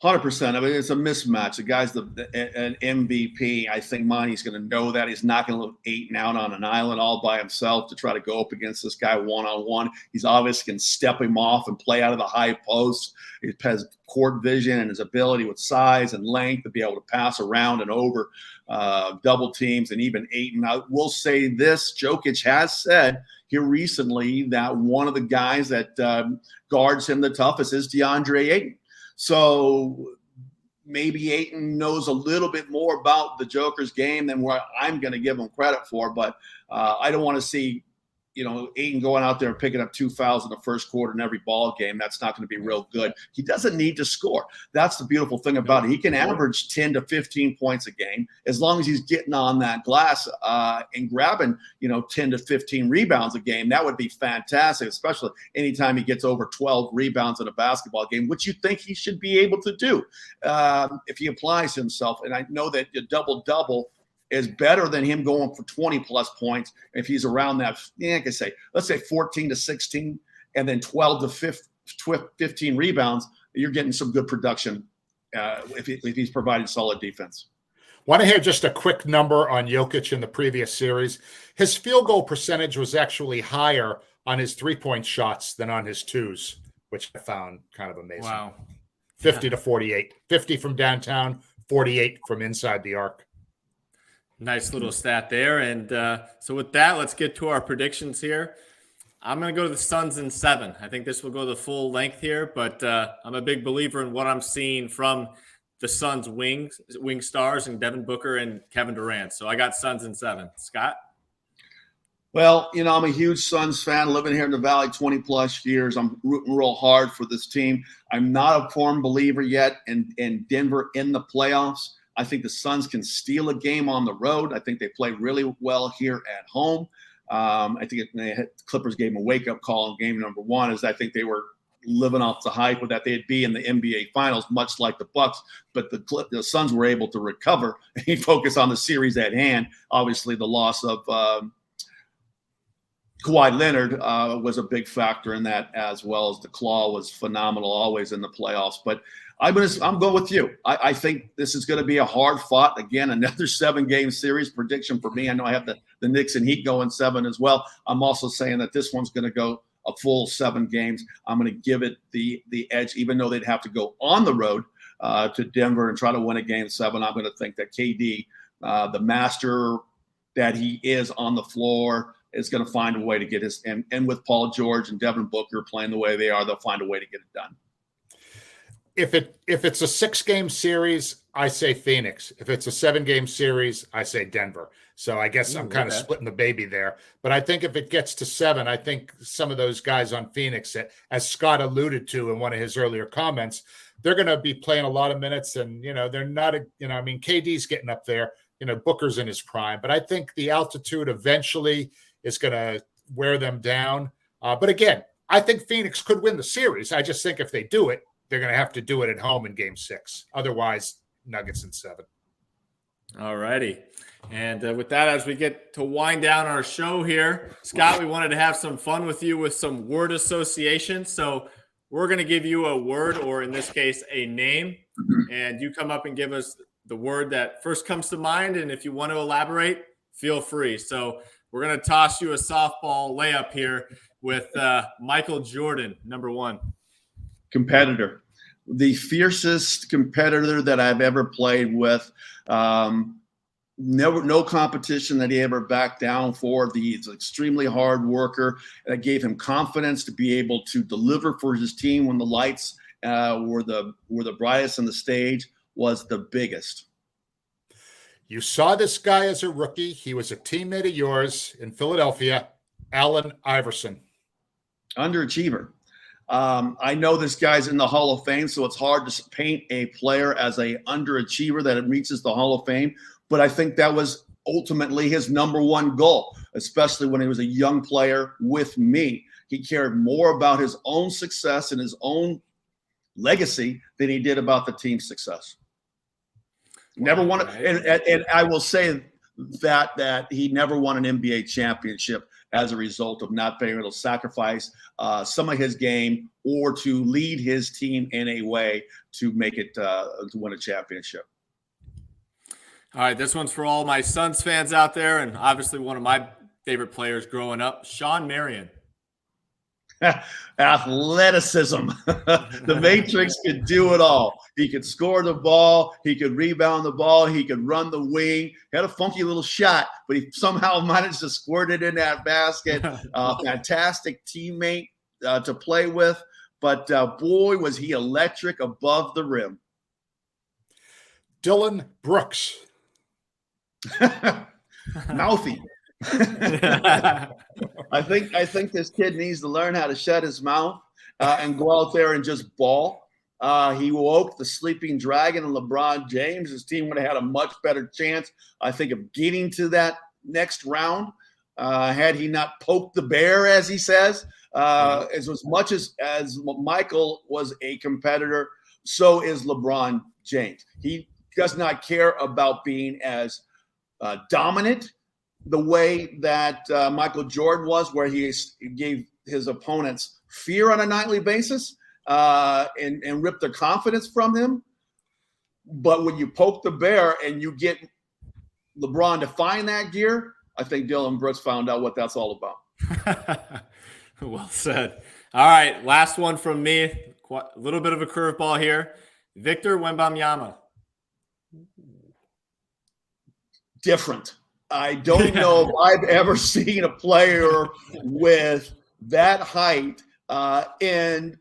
100%. I mean, it's a mismatch. The guy's an MVP. I think Monty's going to know that. He's not going to look Ayton out on an island all by himself to try to go up against this guy one-on-one. He's obviously going to step him off and play out of the high post. He has court vision and his ability with size and length to be able to pass around and over double teams, and even Ayton. I will say this, Jokic has said here recently that one of the guys that guards him the toughest is DeAndre Ayton. So maybe Ayton knows a little bit more about the Joker's game than what I'm going to give him credit for. But I don't want to see, Ayton going out there and picking up 2 fouls in the first quarter in every ball game. That's not going to be real good. He doesn't need to score. That's the beautiful thing about it. He can average 10 to 15 points a game as long as he's getting on that glass and grabbing, 10 to 15 rebounds a game. That would be fantastic, especially anytime he gets over 12 rebounds in a basketball game, which you think he should be able to do if he applies himself. And I know that a double-double is better than him going for 20-plus points if he's around that, let's say 14 to 16 and then 12 to 15 rebounds. You're getting some good production if he's providing solid defense. Want to hear just a quick number on Jokic in the previous series? His field goal percentage was actually higher on his three-point shots than on his twos, which I found kind of amazing. Wow. 50 to 48. 50 from downtown, 48 from inside the arc. Nice little stat there. And so with that, let's get to our predictions here. I'm going to go to the Suns in 7. I think this will go the full length here, but I'm a big believer in what I'm seeing from the Suns wing stars and Devin Booker and Kevin Durant. So I got Suns in 7. Scott? Well, I'm a huge Suns fan, living here in the Valley 20-plus years. I'm rooting real hard for this team. I'm not a firm believer yet in Denver in the playoffs. I think the Suns can steal a game on the road. I think they play really well here at home. I think the Clippers gave them a wake-up call in game number 1, as I think they were living off the hype that they'd be in the NBA Finals, much like the Bucks. But the Suns were able to recover and focus on the series at hand. Obviously, the loss of Kawhi Leonard was a big factor in that, as well as the Claw was phenomenal always in the playoffs. But I'm going with you. I think this is going to be a hard fought, again, another 7-game series prediction for me. I know I have the Knicks and Heat going 7 as well. I'm also saying that this one's going to go a full 7 games. I'm going to give it the edge, even though they'd have to go on the road to Denver and try to win a game 7. I'm going to think that KD, the master that he is on the floor, is going to find a way to get his – and with Paul George and Devin Booker playing the way they are, they'll find a way to get it done. If it's a 6-game series, I say Phoenix. If it's a 7-game series, I say Denver. So I guess I'm kind of splitting the baby there. But I think if it gets to 7, I think some of those guys on Phoenix, as Scott alluded to in one of his earlier comments, they're going to be playing a lot of minutes. And, they're not KD's getting up there. Booker's in his prime. But I think the altitude eventually is going to wear them down. But again, I think Phoenix could win the series. I just think if they do it, they're going to have to do it at home in game 6. Otherwise, Nuggets in 7. All righty. And with that, as we get to wind down our show here, Scott, we wanted to have some fun with you with some word association. So we're going to give you a word, or in this case, a name, and you come up and give us the word that first comes to mind. And if you want to elaborate, feel free. So we're going to toss you a softball layup here with Michael Jordan, number 1. Competitor. The fiercest competitor that I've ever played with. No competition that he ever backed down for. He's an extremely hard worker. That gave him confidence to be able to deliver for his team when the lights were the brightest on the stage. Was the biggest. You saw this guy as a rookie. He was a teammate of yours in Philadelphia, Allen Iverson. Underachiever. I know this guy's in the Hall of Fame, so it's hard to paint a player as a underachiever that reaches the Hall of Fame. But I think that was ultimately his number 1 goal, especially when he was a young player with me. He cared more about his own success and his own legacy than he did about the team's success. Never won it, and I will say that he never won an NBA championship as a result of not being able to sacrifice some of his game or to lead his team in a way to make it to win a championship. All right, this one's for all my Suns fans out there, and obviously one of my favorite players growing up, Shawn Marion. Athleticism. The Matrix could do it all. He could score the ball. He could rebound the ball. He could run the wing. He had a funky little shot, but he somehow managed to squirt it in that basket. Fantastic teammate to play with. But boy, was he electric above the rim. Dylan Brooks. Mouthy. I think this kid needs to learn how to shut his mouth and go out there and just ball. He woke the sleeping dragon and LeBron James. His team would have had a much better chance, I think, of getting to that next round had he not poked the bear, as he says. As much as Michael was a competitor, so is LeBron James. He does not care about being as dominant the way that Michael Jordan was, where he gave his opponents fear on a nightly basis and ripped their confidence from him. But when you poke the bear and you get LeBron to find that gear, I think Dylan Brooks found out what that's all about. Well said. All right, last one from me. A little bit of a curveball here. Victor Wembanyama. Different. I don't know if I've ever seen a player with that height and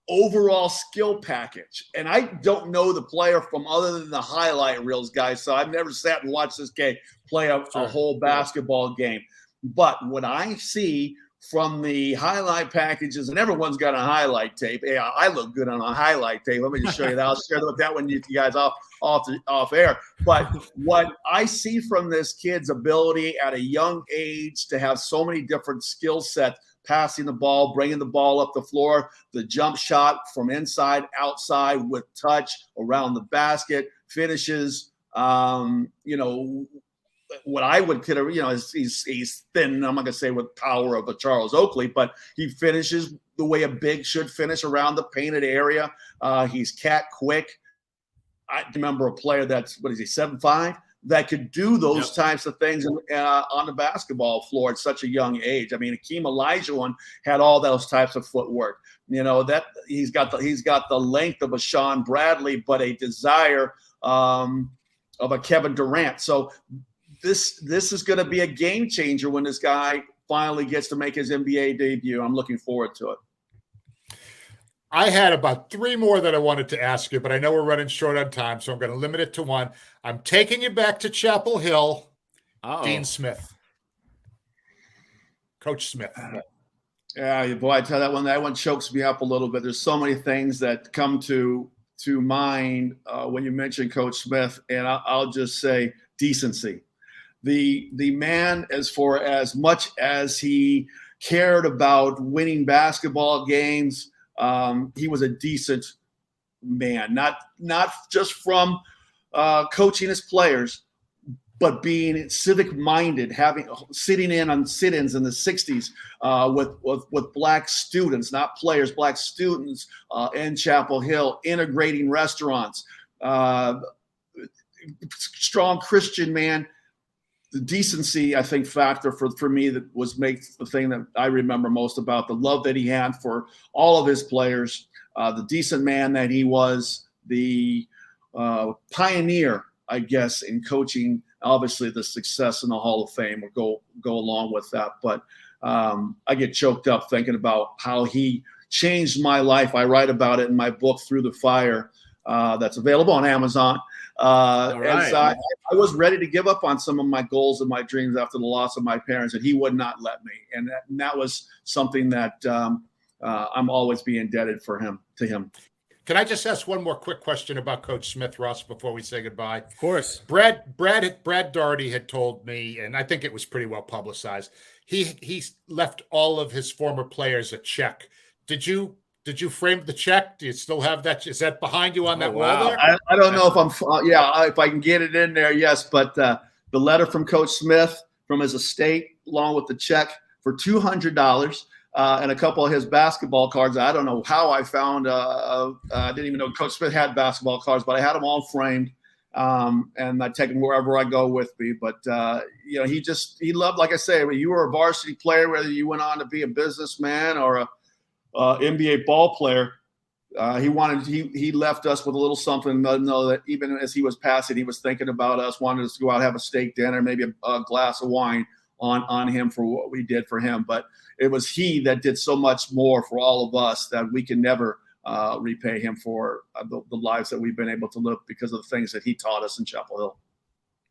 overall skill package. And I don't know the player from other than the highlight reels, guys. So I've never sat and watched this guy play a whole basketball game. But what I see from the highlight packages, and everyone's got a highlight tape. Yeah, I look good on a highlight tape. Let me just show you that. I'll share that one with you guys off air. But what I see from this kid's ability at a young age to have so many different skill sets, passing the ball, bringing the ball up the floor, the jump shot from inside, outside with touch around the basket, finishes, what I would consider, he's thin. I'm not gonna say with power of a Charles Oakley, but he finishes the way a big should finish around the painted area. He's cat quick. I remember a player that's 7'5", that could do those types of things on the basketball floor at such a young age. I mean, Hakeem Olajuwon had all those types of footwork. That he's got the length of a Sean Bradley, but a desire of a Kevin Durant. So this is going to be a game changer when this guy finally gets to make his NBA debut. I'm looking forward to it. I had about 3 more that I wanted to ask you, but I know we're running short on time, so I'm going to limit it to one. I'm taking you back to Chapel Hill. Dean Smith. Coach Smith. Yeah, boy, I tell you, that one chokes me up a little bit. There's so many things that come to mind when you mention Coach Smith, and I'll just say decency. The man, for as much as he cared about winning basketball games, he was a decent man, not just from coaching his players, but being civic minded, sitting in on sit-ins in the 60s with black students, not players, black students in Chapel Hill, integrating restaurants, strong Christian man. The decency, I think, factor for me that makes the thing that I remember most about the love that he had for all of his players, the decent man that he was, the pioneer, I guess, in coaching. Obviously, the success in the Hall of Fame will go along with that. But I get choked up thinking about how he changed my life. I write about it in my book, Through the Fire, that's available on Amazon. All right. And so I was ready to give up on some of my goals and my dreams after the loss of my parents, and he would not let me. And that was something that I'm always be indebted to him. Can I just ask one more quick question about Coach Smith, Russ, before we say goodbye? Of course. Brad Daugherty had told me, and I think it was pretty well publicized, he left all of his former players a check. Did you frame the check? Do you still have that? Is that behind you on that wall there? I don't know if I can get it in there. Yes, but the letter from Coach Smith from his estate, along with the check for $200 and a couple of his basketball cards. I don't know how I found. I didn't even know Coach Smith had basketball cards, but I had them all framed, and I take them wherever I go with me. But he loved, like I say, when you were a varsity player, whether you went on to be a businessman or a NBA ball player, he left us with a little something to know that even as he was passing, he was thinking about us, wanted us to go out and have a steak dinner, maybe a glass of wine on him for what we did for him. But it was he that did so much more for all of us that we can never repay him for the lives that we've been able to live because of the things that he taught us in Chapel Hill.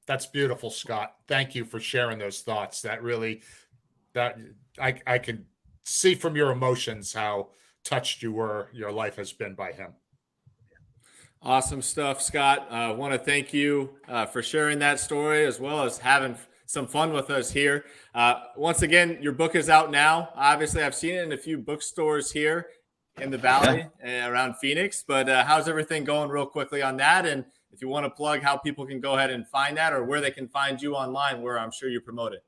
That's beautiful, Scott. Thank you for sharing those thoughts. I can see from your emotions how touched your life has been by him. Awesome stuff, Scott. I want to thank you for sharing that story as well as having some fun with us here. Once again, your book is out now. Obviously, I've seen it in a few bookstores here in the Valley around Phoenix, but how's everything going real quickly on that? And if you want to plug how people can go ahead and find that or where they can find you online, where I'm sure you promote it.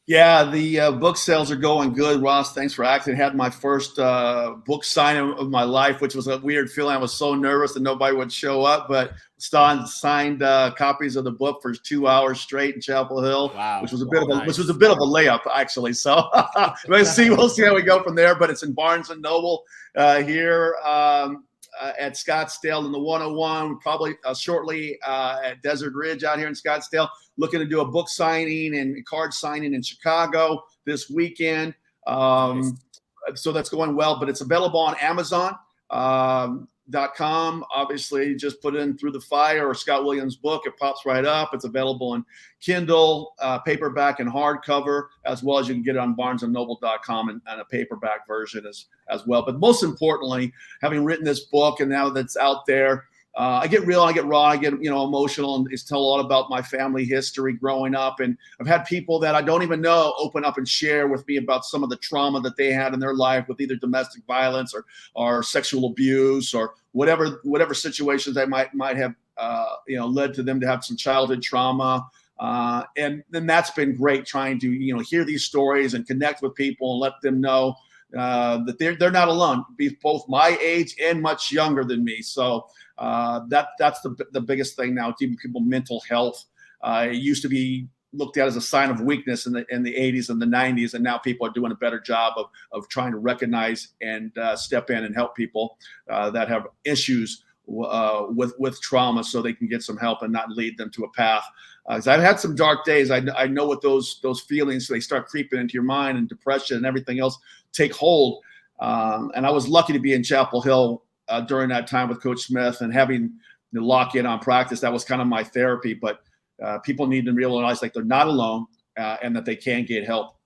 Yeah, the book sales are going good, Ross. Thanks for asking. Had my first book signing of my life, which was a weird feeling. I was so nervous that nobody would show up, but signed copies of the book for 2 hours straight in Chapel Hill, which was a bit of a layup, actually. So we'll see how we go from there. But it's in Barnes and Noble here at Scottsdale in the 101. Probably shortly at Desert Ridge out here in Scottsdale. Looking to do a book signing and card signing in Chicago this weekend. So that's going well, but it's available on Amazon. homecourt.com. Obviously, just put in Through the Fire or Scott Williams' book. It pops right up. It's available in Kindle, paperback, and hardcover, as well as you can get it on barnesandnoble.com and a paperback version as well. But most importantly, having written this book and now that's out there, I get real, I get raw, I get emotional, and it's tell a lot about my family history growing up. And I've had people that I don't even know open up and share with me about some of the trauma that they had in their life with either domestic violence or sexual abuse or whatever situations they might have led to them to have some childhood trauma. And then that's been great, trying to hear these stories and connect with people and let them know that they're not alone, both my age and much younger than me. So that's the biggest thing now, keeping people mental health. It used to be looked at as a sign of weakness in the 80s and the 90s, and now people are doing a better job of trying to recognize and step in and help people that have issues with trauma, so they can get some help and not lead them to a path. Because I've had some dark days. I know what those feelings, they start creeping into your mind, and depression and everything else take hold. And I was lucky to be in Chapel Hill during that time with Coach Smith and having the lock in on practice. That was kind of my therapy. But people need to realize like they're not alone and that they can get help.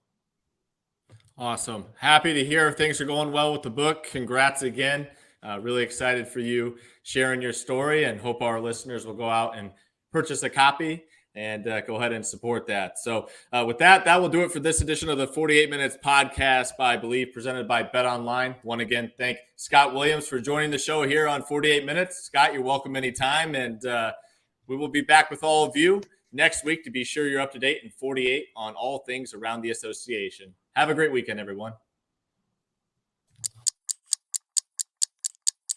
Awesome. Happy to hear things are going well with the book. Congrats again. Really excited for you sharing your story, and hope our listeners will go out and purchase a copy and go ahead and support that. So with that will do it for this edition of the 48 Minutes podcast by Believe, presented by Bet Online. Want to again thank Scott Williams for joining the show here on 48 Minutes. Scott, you're welcome anytime, and we will be back with all of you next week to be sure you're up to date in 48 on all things around the association. Have a great weekend, everyone.